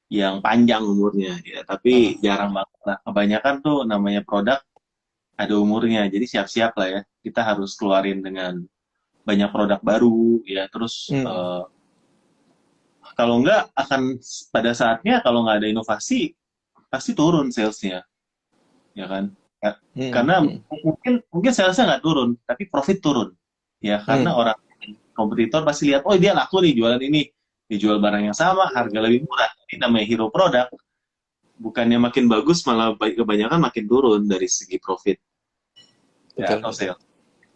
yang panjang umurnya. Ya, tapi oh, jarang banget lah. Kebanyakan tuh namanya produk ada umurnya. Jadi siap-siap lah ya. Kita harus keluarin dengan banyak produk baru. Ya, terus hmm, kalau nggak akan pada saatnya kalau nggak ada inovasi pasti turun salesnya, ya kan? hmm, Karena hmm, mungkin mungkin salesnya nggak turun, tapi profit turun, ya karena hmm. orang kompetitor pasti lihat, oh dia laku nih jualan ini, dijual barang yang sama, harga lebih murah. Ini namanya hero product, bukannya makin bagus malah kebanyakan makin turun dari segi profit ya Betul, atau betul. sales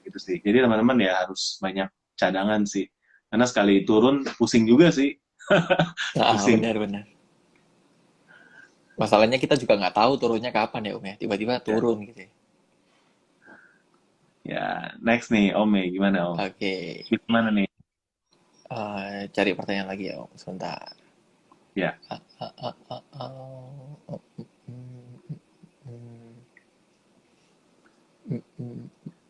gitu sih. Jadi teman-teman ya harus banyak cadangan sih, karena sekali turun pusing juga sih, Ah, pusing. benar-benar. Masalahnya kita juga nggak tahu turunnya kapan ya Om ya. Tiba-tiba Ya, turun gitu ya. ya next nih Om, ya gimana Om? Oke, Gimana nih? cari pertanyaan lagi ya Om. Sebentar. Ya, Ah, ah, ah, ah, ah. Hmm, hmm, hmm,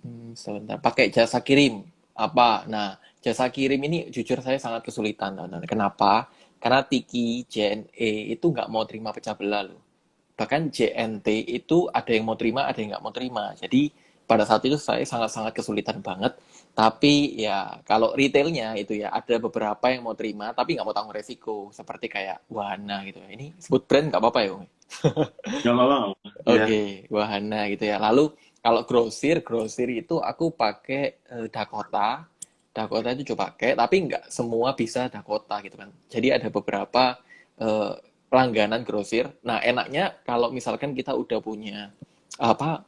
hmm, sebentar. Pakai jasa kirim. Apa? Nah, jasa kirim ini jujur saya sangat kesulitan, teman-teman. Kenapa? Karena Tiki, JNE itu nggak mau terima pecah belah loh. Bahkan JNT itu ada yang mau terima, ada yang nggak mau terima. Jadi pada saat itu saya sangat-sangat kesulitan banget. Tapi ya kalau retailnya itu ya ada beberapa yang mau terima, tapi nggak mau tanggung resiko. Seperti kayak Wahana gitu ya. Ini sebut brand nggak apa-apa ya, Om? nggak apa-apa. Ya, Oke, Wahana gitu ya. Lalu kalau grosir itu aku pakai Dakota. Dakota itu coba pakai, tapi nggak semua bisa Dakota gitu kan. Jadi ada beberapa eh, langganan grosir. Nah, enaknya kalau misalkan kita udah punya apa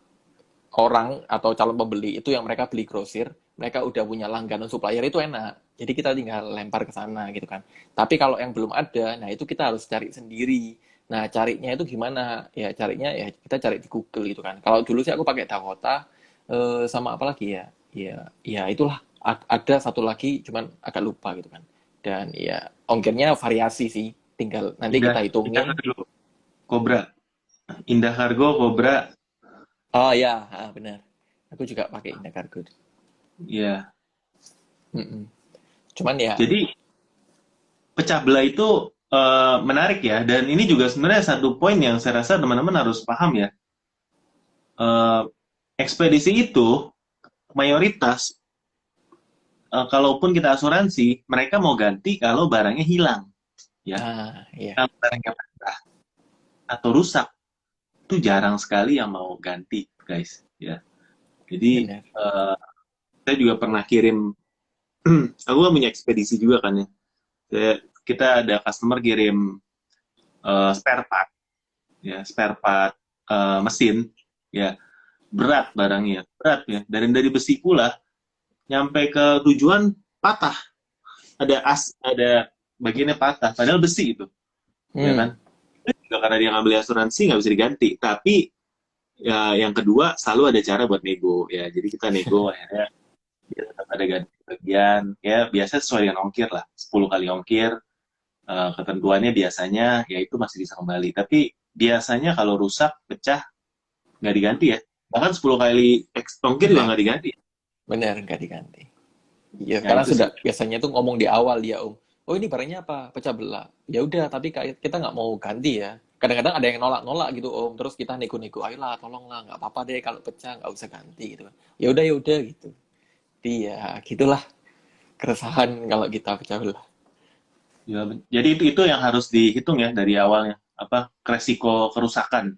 orang atau calon pembeli itu yang mereka beli grosir, mereka udah punya langganan supplier itu enak. Jadi kita tinggal lempar ke sana gitu kan. Tapi kalau yang belum ada, nah itu kita harus cari sendiri. Nah, carinya itu gimana? Ya carinya ya kita cari di Google gitu kan. Kalau dulu sih aku pakai Dakota sama apa lagi ya? Ya itulah ada satu lagi cuman agak lupa gitu kan. Dan ya ongkirnya variasi sih. Tinggal nanti Indah, kita Indah hitungin. Cargo, Cobra, Indah Cargo, Cobra, Oh ya, benar. Aku juga pakai Indacargo. ya. Mm-mm. Cuman ya, Jadi pecah belah itu menarik ya, dan ini juga sebenarnya satu poin yang saya rasa teman-teman harus paham ya. Eh, Ekspedisi itu mayoritas, kalaupun kita asuransi, mereka mau ganti kalau barangnya hilang, ya. iya, Kalau barangnya patah atau rusak, itu jarang sekali yang mau ganti, guys. Ya, jadi benar. saya juga pernah kirim, aku kan punya ekspedisi juga kan ya. Kita ada customer kirim spare part, ya spare part mesin, ya berat barangnya, berat ya. Dari besi pula, nyampe ke tujuan patah, ada bagiannya patah, padahal besi itu, ya Hmm, kan? Itu juga karena dia ngambil asuransi nggak bisa diganti. Tapi ya yang kedua selalu ada cara buat nego, ya. Jadi kita nego akhirnya ya tetap ada ganti bagian, ya biasa sesuai dengan ongkir lah, 10 kali ongkir. Ketentuannya biasanya ya itu masih bisa kembali. Tapi biasanya kalau rusak, pecah, nggak diganti ya. Bahkan 10 kali ongkir juga benar, nggak diganti. benar nggak diganti. Iya, Ya karena itu sudah sih. biasanya tuh ngomong di awal dia Om. Oh ini barangnya apa? Pecah belah. Ya udah, tapi kita nggak mau ganti ya. Kadang-kadang ada yang nolak-nolak gitu Om. Terus kita nego-nego, ayolah tolonglah, nggak apa-apa deh kalau pecah nggak usah ganti gitu. Ya udah gitu. Iya, gitulah keresahan kalau kita pecah belah. Ya, jadi itu yang harus dihitung ya dari awalnya. Apa resiko kerusakan.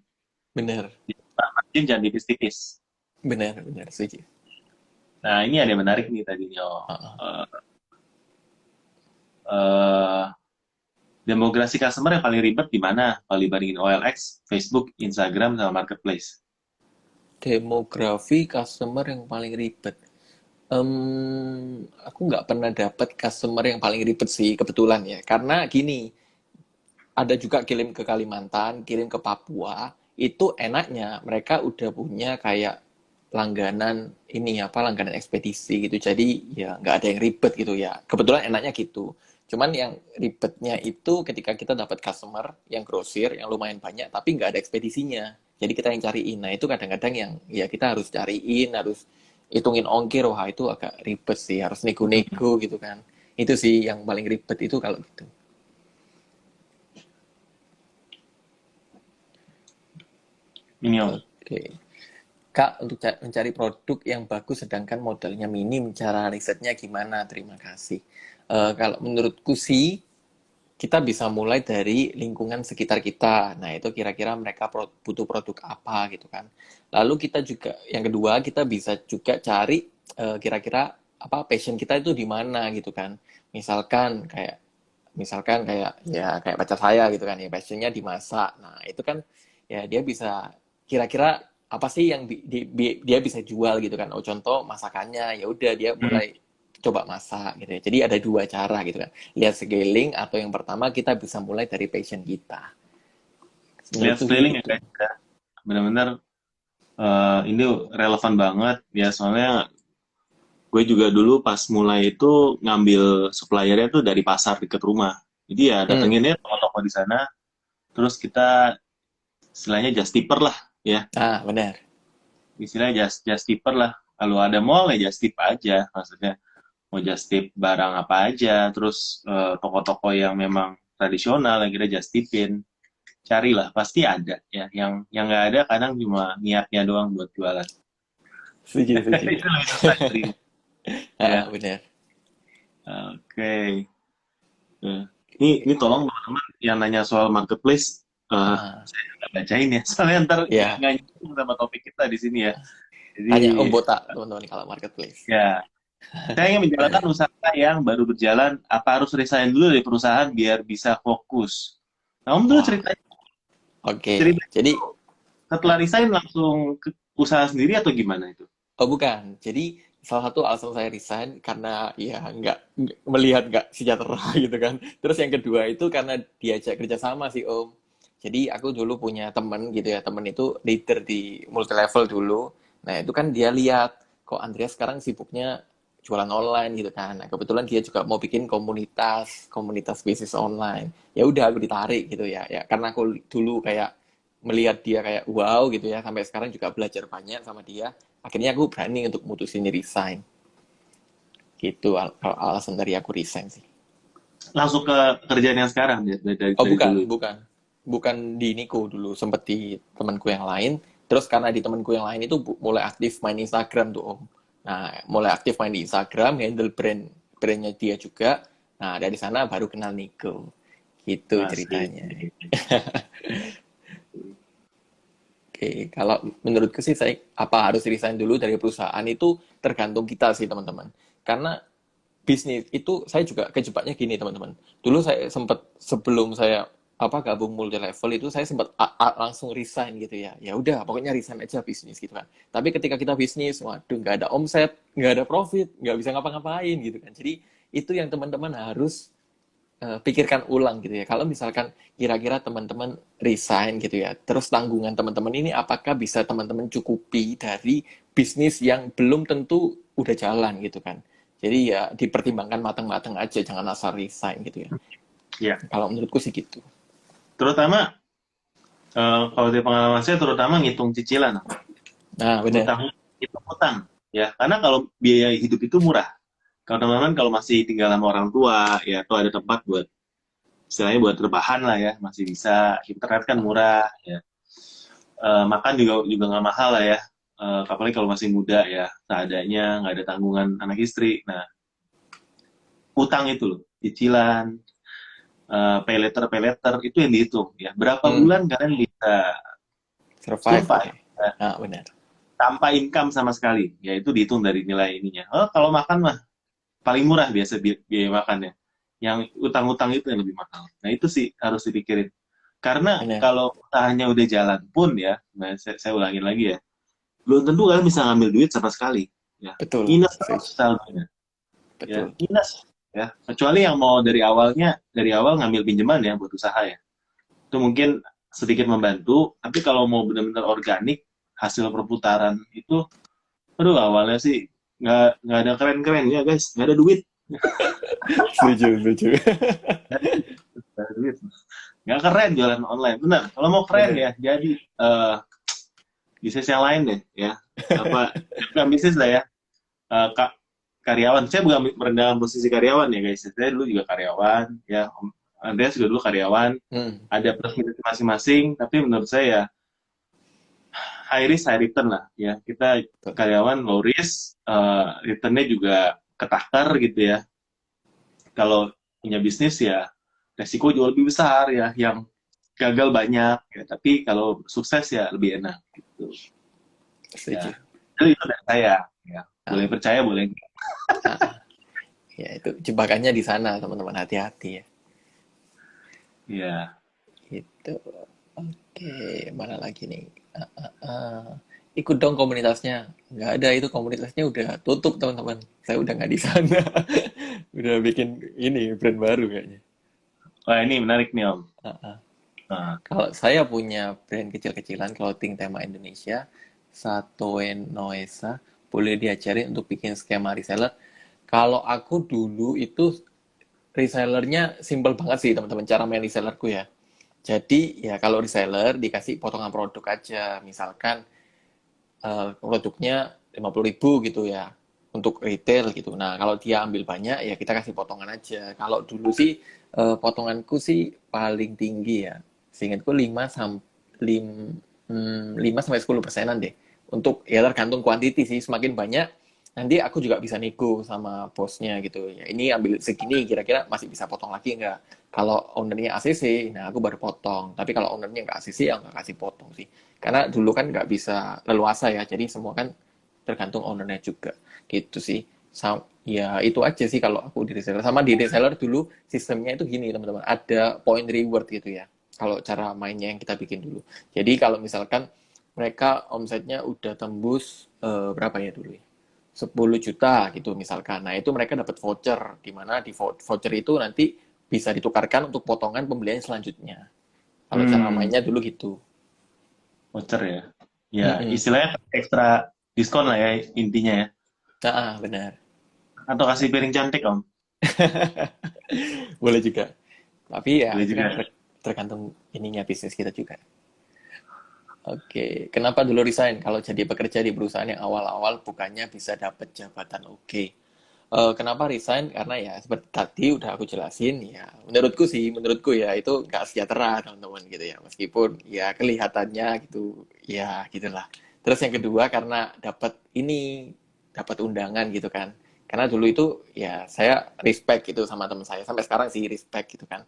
Benar, Margin jangan tipis-tipis. benar setuju. Nah, ini ada yang menarik nih tadinya. Heeh. Eh, eh, demografi customer yang paling ribet di mana? Kalau dibandingin OLX, Facebook, Instagram, sama Marketplace. Demografi customer yang paling ribet. Aku nggak pernah dapat customer yang paling ribet sih kebetulan ya. Karena gini, ada juga kirim ke Kalimantan, kirim ke Papua. Itu enaknya mereka udah punya kayak langganan ini apa langganan ekspedisi gitu. Jadi ya nggak ada yang ribet gitu ya. Kebetulan enaknya gitu. Cuman yang ribetnya itu ketika kita dapat customer yang grosir yang lumayan banyak tapi nggak ada ekspedisinya. Jadi kita yang cariin. Nah itu kadang-kadang yang ya kita harus cariin, harus hitungin ongkir. Wah itu agak ribet sih, harus nego-nego gitu kan. Itu sih yang paling ribet itu kalau gitu. Ini Om. Oke. Kak, untuk mencari produk yang bagus sedangkan modalnya minim, cara risetnya gimana? Terima kasih. Kalau menurutku sih, kita bisa mulai dari lingkungan sekitar kita. Nah, itu kira-kira mereka butuh produk apa gitu kan. Lalu kita juga, yang kedua, kita bisa juga cari kira-kira apa passion kita itu di mana gitu kan. Misalkan kayak ya kayak pacar saya gitu kan ya passionnya di masak. Nah, itu kan ya dia bisa kira-kira apa sih yang dia bisa jual gitu kan. Oh, contoh masakannya ya udah dia Hmm. mulai coba masak gitu ya. Jadi ada dua cara gitu kan. Lihat scaling atau yang pertama kita bisa mulai dari passion kita. Lihat Menurutku sih scaling ya gitu. guys. Ya. Benar-benar ini relevan banget ya soalnya gue juga dulu pas mulai itu ngambil suppliernya tuh dari pasar deket rumah. Jadi ya Hmm. datenginnya toko-toko di sana, terus kita istilahnya just tipper lah ya. Ah, benar. Istilahnya just tipper lah. Kalau ada mall ya just tip aja maksudnya. Mau just tip barang apa aja, terus toko-toko yang memang tradisional yang kita just tipin. Carilah pasti ada ya. Yang nggak ada kadang cuma niatnya doang buat jualan. Setuju, setuju. Itu lebih susah dari Ah, ya. benar. Oke. Eh, ini tolong teman-teman yang nanya soal marketplace, Ah, saya nggak bacain ya, soalnya ntar ya. nggak nyambung sama topik kita di sini ya. Jadi Tanya Om Botak, teman-teman kalau marketplace. ya, saya ingin menjalankan usaha yang baru berjalan, apa harus resign dulu dari perusahaan biar bisa fokus? Nah, Om dulu Wah, oke. cerita Jadi, setelah resign langsung ke usaha sendiri atau gimana itu? oh bukan. Jadi salah satu alasan saya resign karena ya melihat nggak sejahtera gitu kan. Terus yang kedua itu karena diajak kerja sama sih Om. Jadi aku dulu punya temen gitu ya, temen itu leader di multi level dulu. Nah itu kan dia lihat kok Andreas sekarang sibuknya jualan online gitu kan. Nah kebetulan dia juga mau bikin komunitas bisnis online. Ya udah aku ditarik gitu ya. Ya karena aku dulu kayak melihat dia kayak wow gitu ya sampai sekarang juga belajar banyak sama dia akhirnya aku berani untuk mutusin resign gitu kalau alasan dari aku resign sih. Langsung ke kerjaan yang sekarang ya, Oh dari bukan dulu. bukan bukan di Niko dulu sempet di temanku yang lain terus karena di temanku yang lain itu mulai aktif main Instagram tuh Om. Nah mulai aktif main di Instagram handle brandnya dia juga. Nah dari sana baru kenal Niko gitu Masih. ceritanya. Oke, kalau menurutku sih saya apa harus resign dulu dari perusahaan itu tergantung kita sih teman-teman. Karena bisnis itu saya juga kejebaknya gini teman-teman. Dulu saya sempat sebelum saya apa gabung multi level itu saya sempat langsung resign gitu ya. Ya udah pokoknya resign aja bisnis gitu kan. Tapi ketika kita bisnis, waduh nggak ada omset, nggak ada profit, nggak bisa ngapa-ngapain gitu kan. Jadi itu yang teman-teman harus pikirkan ulang gitu ya. Kalau misalkan kira-kira teman-teman resign gitu ya, terus tanggungan teman-teman ini apakah bisa teman-teman cukupi dari bisnis yang belum tentu udah jalan gitu kan. Jadi ya dipertimbangkan matang-matang aja, jangan asal resign gitu ya. Ya, Kalau menurutku sih gitu. terutama kalau dari pengalaman saya terutama ngitung cicilan, Nah, benar. ngutang itu utang ya karena kalau biaya hidup itu murah kalau teman-teman kalau masih tinggal sama orang tua ya atau ada tempat buat istilahnya buat rebahan lah ya masih bisa internet kan murah ya. Makan juga nggak mahal lah ya. Apalagi kalau masih muda ya seadanya nggak ada tanggungan anak istri. Nah utang itu loh cicilan pay letter itu yang dihitung ya berapa Hmm, bulan kalian bisa survive gitu survive ya. Nah, benar. tanpa income sama sekali ya itu dihitung dari nilai ininya. Kalau makan mah paling murah biasa biaya makannya. Yang utang-utang itu yang lebih mahal. Nah itu sih harus dipikirin. Karena Benar. kalau usahanya udah jalan pun ya, nah saya ulangin lagi ya, belum tentu kalian bisa ngambil duit sama sekali. Ya, Betul. minus terus Setuju. saldonya. Ya, Betul. minus. Ya, kecuali yang mau dari awal ngambil pinjaman ya buat usaha ya. Itu mungkin sedikit membantu, tapi kalau mau benar-benar organik, hasil perputaran itu Aduh, awalnya sih nggak ada keren-keren ya guys, nggak ada duit, Setuju, setuju. nggak ada duit, nggak keren jualan online. Benar, kalau mau keren Bener. ya, jadi eh bisnis yang lain deh, ya. Apa, bukan bisnis lah ya. Kak, karyawan. Saya bukan merendahkan posisi karyawan ya guys. Saya dulu juga karyawan, ya. Om Andreas juga dulu karyawan. Hmm. Ada plus minus masing-masing, tapi menurut saya ya, high risk high return lah ya. Kita Betul. karyawan low risk, returnnya juga ketakar gitu ya. Kalau punya bisnis ya resiko jauh lebih besar ya, yang gagal banyak ya. Tapi kalau sukses ya lebih enak gitu Setuju. ya. Jadi itu dari saya ya. Boleh Ah, percaya boleh enggak. ah. Ya, itu jebakannya di sana, teman-teman. Hati-hati ya. Iya. Itu. Oke, mana lagi nih? Ah. Ikut dong komunitasnya. Nggak ada, itu komunitasnya udah tutup, teman-teman. Saya udah nggak di sana. Udah bikin ini brand baru kayaknya. Wah, ini menarik nih Om. Ah, ah. Nah, Kalau saya punya brand kecil-kecilan clothing tema Indonesia, Satoe Noesa, boleh diajarin untuk bikin skema reseller. Kalau aku dulu itu resellernya simple banget sih teman-teman, cara main resellerku ya. Jadi ya kalau reseller dikasih potongan produk aja, misalkan produknya 50.000 gitu ya untuk retail gitu. Nah kalau dia ambil banyak ya kita kasih potongan aja. Kalau dulu sih potonganku sih paling tinggi ya, seingatku 5 sampai 10%-an deh. Untuk ya tergantung kuantiti sih, semakin banyak nanti aku juga bisa nego sama bosnya gitu ya, ini ambil segini kira-kira masih bisa potong lagi nggak. Kalau ownernya ACC, nah aku baru potong. Tapi kalau ownernya nggak ACC, ya nggak kasih potong sih. Karena dulu kan nggak bisa leluasa ya, jadi semua kan tergantung ownernya juga. Gitu sih. Ya itu aja sih kalau aku di reseller. Sama di reseller dulu sistemnya itu gini teman-teman. Ada point reward gitu ya. Kalau cara mainnya yang kita bikin dulu. Jadi kalau misalkan mereka omsetnya udah tembus berapa ya dulu ya? 10 juta gitu misalkan. Nah, itu mereka dapat voucher, di mana di voucher itu nanti bisa ditukarkan untuk potongan pembelian selanjutnya. Kalau cara hmm, mainnya dulu gitu. voucher ya. Ya, Mm-mm. istilahnya ekstra diskon lah ya intinya ya. Nah, benar. Atau kasih piring cantik Om. Boleh juga. Tapi ya Boleh itu kan juga. tergantung ininya bisnis kita juga. Oke, kenapa dulu resign? Kalau jadi pekerja di perusahaan yang awal-awal bukannya bisa dapat jabatan oke. Kenapa resign? Karena ya seperti tadi udah aku jelasin ya. Menurutku ya itu nggak sejahtera teman-teman gitu ya. Meskipun ya kelihatannya gitu, ya gitulah. Terus yang kedua karena dapat undangan gitu kan. Karena dulu itu ya saya respect gitu sama teman saya. Sampai sekarang sih respect gitu kan.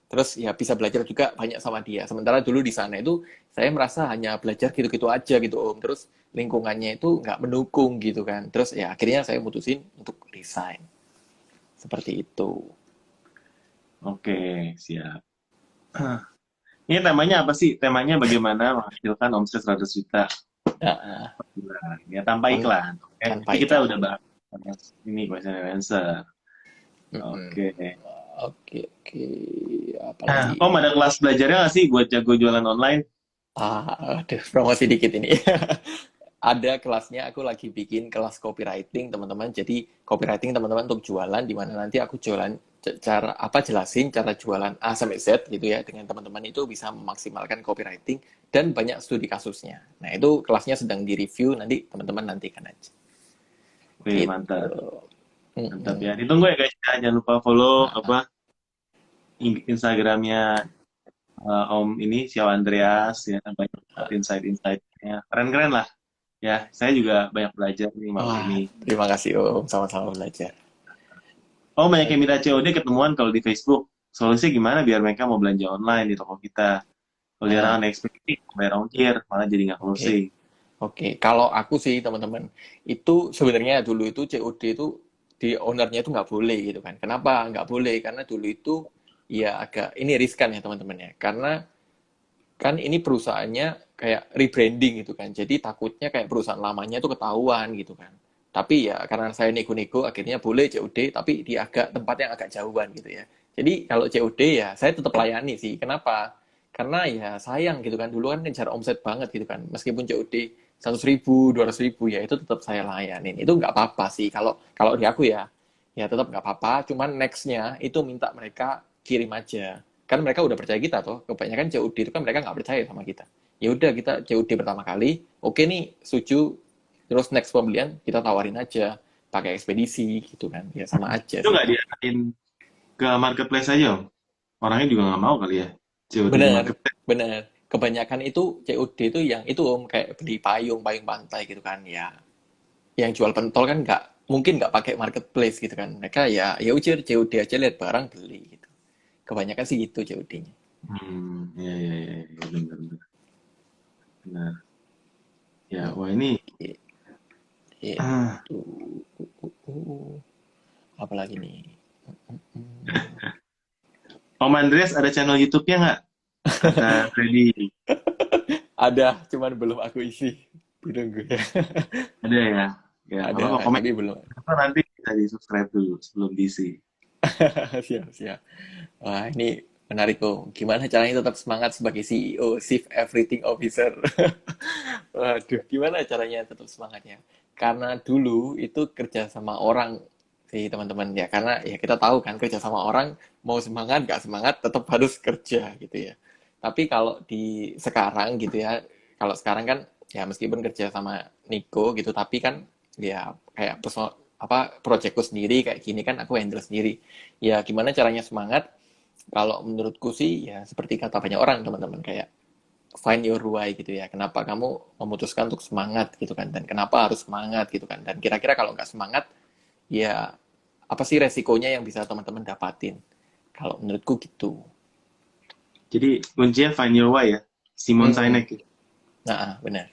Terus ya bisa belajar juga banyak sama dia. Sementara dulu di sana itu saya merasa hanya belajar gitu-gitu aja gitu Om. Terus lingkungannya itu nggak mendukung gitu kan. Terus ya akhirnya saya mutusin untuk resign. Seperti itu. Oke, siap. Ini temanya apa sih? Temanya bagaimana menghasilkan omset 100 juta Nah, per bulan. Ya, tanpa tan iklan. Oke, tanpa ini kita iklan. udah bahas ini question and answer. Mm-mm. Oke. Oke, oke. Nah, Apalagi? Om ada kelas belajarnya nggak sih buat jago jualan online? Aduh, promosi dikit ini. Ada kelasnya, aku lagi bikin kelas copywriting teman-teman. Jadi copywriting teman-teman untuk jualan, di mana nanti aku jualan cara apa jelasin cara jualan A sampai Z gitu ya, dengan teman-teman itu bisa memaksimalkan copywriting dan banyak studi kasusnya. Nah itu kelasnya sedang direview, nanti teman-teman nantikan aja. Oke, Gitu. mantap. Mantap ya. Mm-mm. Ditunggu ya guys ya. Jangan lupa follow Nah, apa Instagramnya Om ini Xiao Andreas ya, banyak banget insight-insightnya. Keren-keren lah ya. Saya juga banyak belajar nih malam wah, ini. terima kasih Om, sama-sama belajar. Oh, banyak yang minta COD ketemuan kalau di Facebook. Solusinya gimana biar mereka mau belanja online di toko kita? Kalau jarang Nah, ada ekspektasi, bayar ongkir, malah jadi nggak oke. closing. Oke, kalau aku sih teman-teman, itu sebenarnya dulu itu COD itu di ownernya itu nggak boleh gitu kan. Kenapa nggak boleh? Karena dulu itu ya agak ini riskan ya teman-teman ya. Karena kan ini perusahaannya kayak rebranding gitu kan. Jadi takutnya kayak perusahaan lamanya itu ketahuan gitu kan. Tapi ya karena saya nego-nego akhirnya boleh COD tapi di agak tempat yang agak jauhan gitu ya. Jadi kalau COD ya saya tetap layani sih. Kenapa? Karena ya sayang gitu kan. Dulu kan ngejar omset banget gitu kan. Meskipun COD 100.000, 200.000 ya itu tetap saya layanin. Itu nggak apa-apa sih kalau kalau di aku ya, ya tetap nggak apa-apa. Cuman nextnya itu minta mereka kirim aja. Kan mereka udah percaya kita toh. Kebanyakan COD itu kan mereka nggak percaya sama kita. Ya udah kita COD pertama kali, oke nih setuju. Terus next pembelian kita tawarin aja pakai ekspedisi gitu kan. Ya sama aja Itu sih. nggak diarahin ke marketplace aja, Om? Orangnya juga nggak mau kali ya, COD di Bener, marketplace. bener. Kebanyakan itu COD itu yang itu om kayak beli payung, payung pantai gitu kan ya. Yang jual pentol kan nggak mungkin nggak pakai marketplace gitu kan. Mereka ya ya ujar COD aja lihat barang beli gitu. Kebanyakan sih gitu COD-nya. Ya, ya, ya, ya, benar, benar. Benar. Ya, wah ini, ah, Itu apalagi nih? Hmm, Om Andreas ada channel YouTube-nya nggak? Kata Freddy. ada, cuman belum aku isi. Ditunggu ya. Ada ya? Ya, nggak apa-apa. Ada, Komen tapi belum. apa nanti bisa di-subscribe dulu sebelum diisi. Siap, siap. Wah, ini menarik kok. Gimana caranya tetap semangat sebagai CEO, Chief Everything Officer? Waduh, gimana caranya tetap semangatnya? Karena dulu itu kerja sama orang sih teman-teman ya. Karena ya kita tahu kan kerja sama orang mau semangat nggak semangat tetap harus kerja gitu ya. Tapi kalau di sekarang gitu ya, kalau sekarang kan ya meskipun kerja sama Niko gitu, tapi kan ya kayak personal apa proyekku sendiri kayak gini kan aku handle sendiri. Ya gimana caranya semangat? Kalau menurutku sih ya seperti kata banyak orang teman-teman kayak find your why gitu ya. Kenapa kamu memutuskan untuk semangat gitu kan? Dan kenapa harus semangat gitu kan? Dan kira-kira kalau nggak semangat, ya apa sih resikonya yang bisa teman-teman dapatin? Kalau menurutku gitu. Jadi kuncinya find your why ya. Simon Hmm, Sinek. nah benar.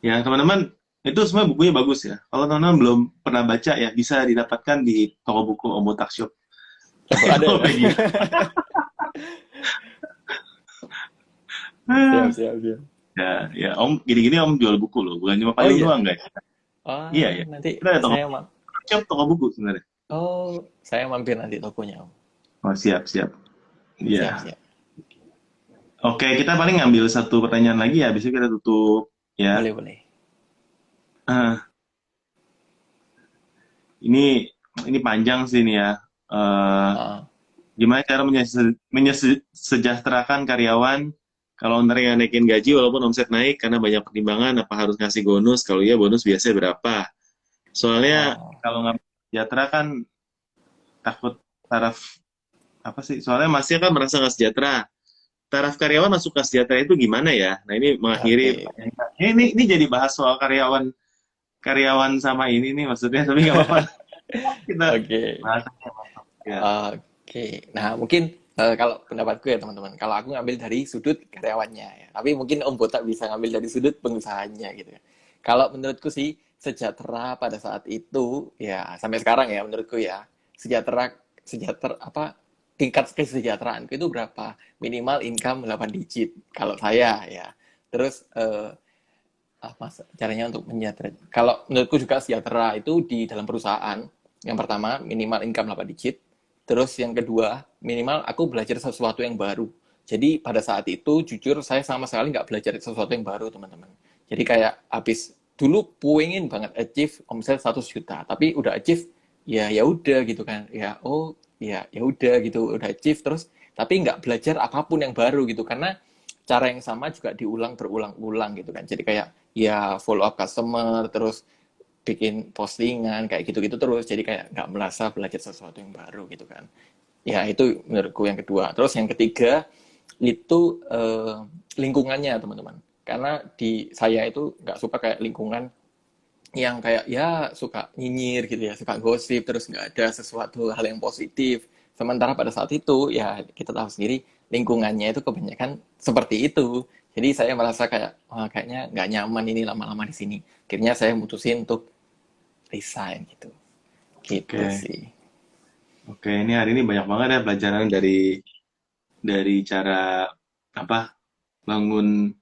Ya, teman-teman, itu semua bukunya bagus ya. Kalau teman-teman belum pernah baca ya, bisa didapatkan di toko buku Omotak Shop. Oh, ada Kalau ya? kayak gini. Siap, siap, siap. Ya, ya, Om, gini-gini Om jual buku loh, bukan cuma Oh payung iya. doang, guys. Iya, Ah, ya. nanti Kita ada toko saya shop, toko buku sebenarnya. oh, saya mampir nanti tokonya, Om. Oh, siap, siap. Siap, Iya. siap. Oke, kita paling ngambil satu pertanyaan lagi ya, habis itu kita tutup. Ya. Boleh, boleh. Ah, ini ini panjang sih nih ya. Eh, Ah, Gimana cara menyejahterakan karyawan kalau owner yang naikin gaji walaupun omset naik karena banyak pertimbangan apa harus ngasih bonus? Kalau iya bonus biasanya berapa? Soalnya oh, kalau nggak sejahtera kan takut taraf apa sih? Soalnya masnya kan merasa nggak sejahtera. Taraf karyawan masuk ke sejahtera itu gimana ya? Nah ini mengakhiri oke. pertanyaan. Ini jadi bahas soal karyawan karyawan sama ini nih maksudnya tapi nggak apa-apa kita Oke. bahas aja masuk ya. Oke. Nah, mungkin kalau pendapatku ya teman-teman, kalau aku ngambil dari sudut karyawannya ya. Tapi mungkin Om Botak bisa ngambil dari sudut pengusahanya gitu ya. Kalau menurutku sih sejahtera pada saat itu ya sampai sekarang ya menurutku ya sejahtera sejahtera apa tingkat kesejahteraanku itu berapa? Minimal income 8 digit kalau saya ya. Terus mas caranya untuk menyejahtera. Kalau menurutku juga sejahtera itu di dalam perusahaan. Yang pertama minimal income 8 digit. Terus yang kedua minimal aku belajar sesuatu yang baru. Jadi pada saat itu jujur saya sama sekali nggak belajar sesuatu yang baru teman-teman. Jadi kayak habis dulu pengen banget achieve omset 100 juta, tapi udah achieve ya ya udah gitu kan. Ya oh ya ya udah gitu udah achieve terus tapi nggak belajar apapun yang baru gitu karena cara yang sama juga diulang berulang-ulang gitu kan. Jadi kayak ya follow up customer terus bikin postingan kayak gitu-gitu terus jadi kayak nggak merasa belajar sesuatu yang baru gitu kan ya itu menurutku yang kedua terus yang ketiga itu lingkungannya teman-teman karena di saya itu nggak suka kayak lingkungan yang kayak ya suka nyinyir gitu ya suka gosip terus nggak ada sesuatu hal yang positif sementara pada saat itu ya kita tahu sendiri lingkungannya itu kebanyakan seperti itu jadi saya merasa kayak wah kayaknya nggak nyaman ini lama-lama di sini akhirnya saya mutusin untuk resign gitu gitu Oke. sih. Oke, ini hari ini banyak banget ya pelajaran dari cara apa bangun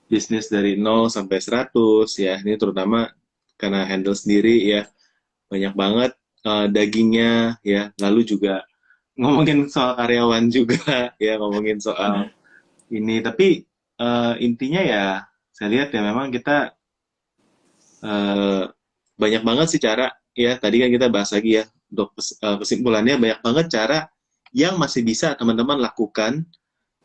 bisnis dari 0 sampai 100 ya. Ini terutama karena handle sendiri ya banyak banget dagingnya ya. Lalu juga ngomongin soal karyawan juga ya ngomongin soal ini. Tapi intinya ya saya lihat ya memang kita eh, banyak banget sih cara ya. Tadi kan kita bahas lagi ya untuk kesimpulannya banyak banget cara yang masih bisa teman-teman lakukan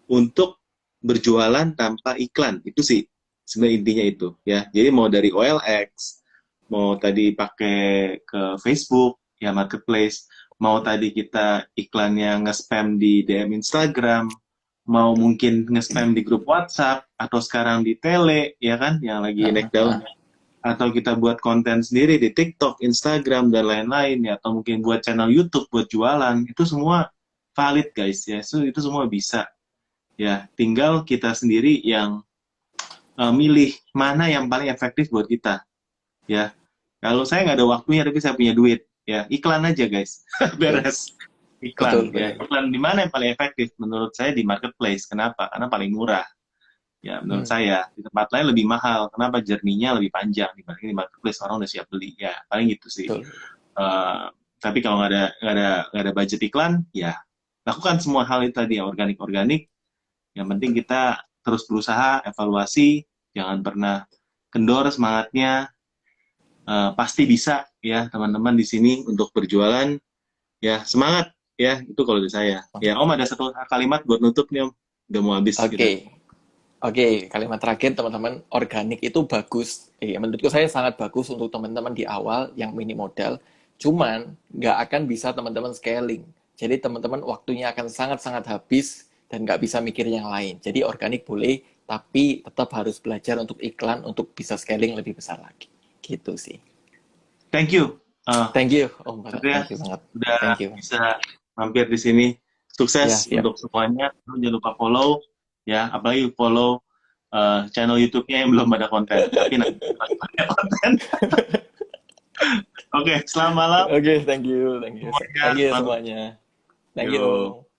untuk berjualan tanpa iklan. Itu sih sebenarnya intinya itu ya. Jadi mau dari OLX, mau tadi pakai ke Facebook ya marketplace, mau tadi kita iklannya nge-spam di DM Instagram, mau mungkin nge-spam di grup WhatsApp atau sekarang di tele ya kan yang lagi naik Heeh, daun, heeh. atau kita buat konten sendiri di TikTok, Instagram, dan lain-lain ya, atau mungkin buat channel YouTube buat jualan, itu semua valid guys ya, itu semua bisa ya, tinggal kita sendiri yang milih mana yang paling efektif buat kita ya. Kalau saya nggak ada waktunya tapi saya punya duit ya, iklan aja guys. Betul, Beres. betul, Iklan ya, betul. iklan di mana yang paling efektif menurut saya? Di marketplace. Kenapa? Karena paling murah ya menurut Hmm, saya. Di tempat lain lebih mahal. Kenapa? Journey-nya lebih panjang dibanding di marketplace, orang udah siap beli ya, paling gitu sih. betul. Eh, tapi kalau nggak ada budget iklan ya, lakukan semua hal itu tadi ya, organik organik. Yang penting kita terus berusaha, evaluasi, jangan pernah kendor semangatnya. Pasti bisa ya teman-teman di sini untuk berjualan ya, semangat ya, itu kalau dari saya ya. Om ada satu kalimat buat nutup nih Om, udah mau habis Oke, kita. oke, kalimat terakhir teman-teman, organik itu bagus. Menurutku saya sangat bagus untuk teman-teman di awal yang minim modal. Cuman nggak akan bisa teman-teman scaling. Jadi teman-teman waktunya akan sangat-sangat habis dan nggak bisa mikir yang lain. Jadi organik boleh, tapi tetap harus belajar untuk iklan untuk bisa scaling lebih besar lagi. Gitu sih. Thank you Thank you, Om Bara. Satria, Thank you banget. udah Thank you. bisa mampir di sini. Ya, Sukses siap. untuk semuanya. Jangan lupa follow ya, apalagi follow channel YouTube-nya yang belum ada konten. Tapi nanti pasti ada konten. Oke, selamat malam Oke, thank you, thank you. semuanya. Thank you Selamat semuanya. Thank you. Yo.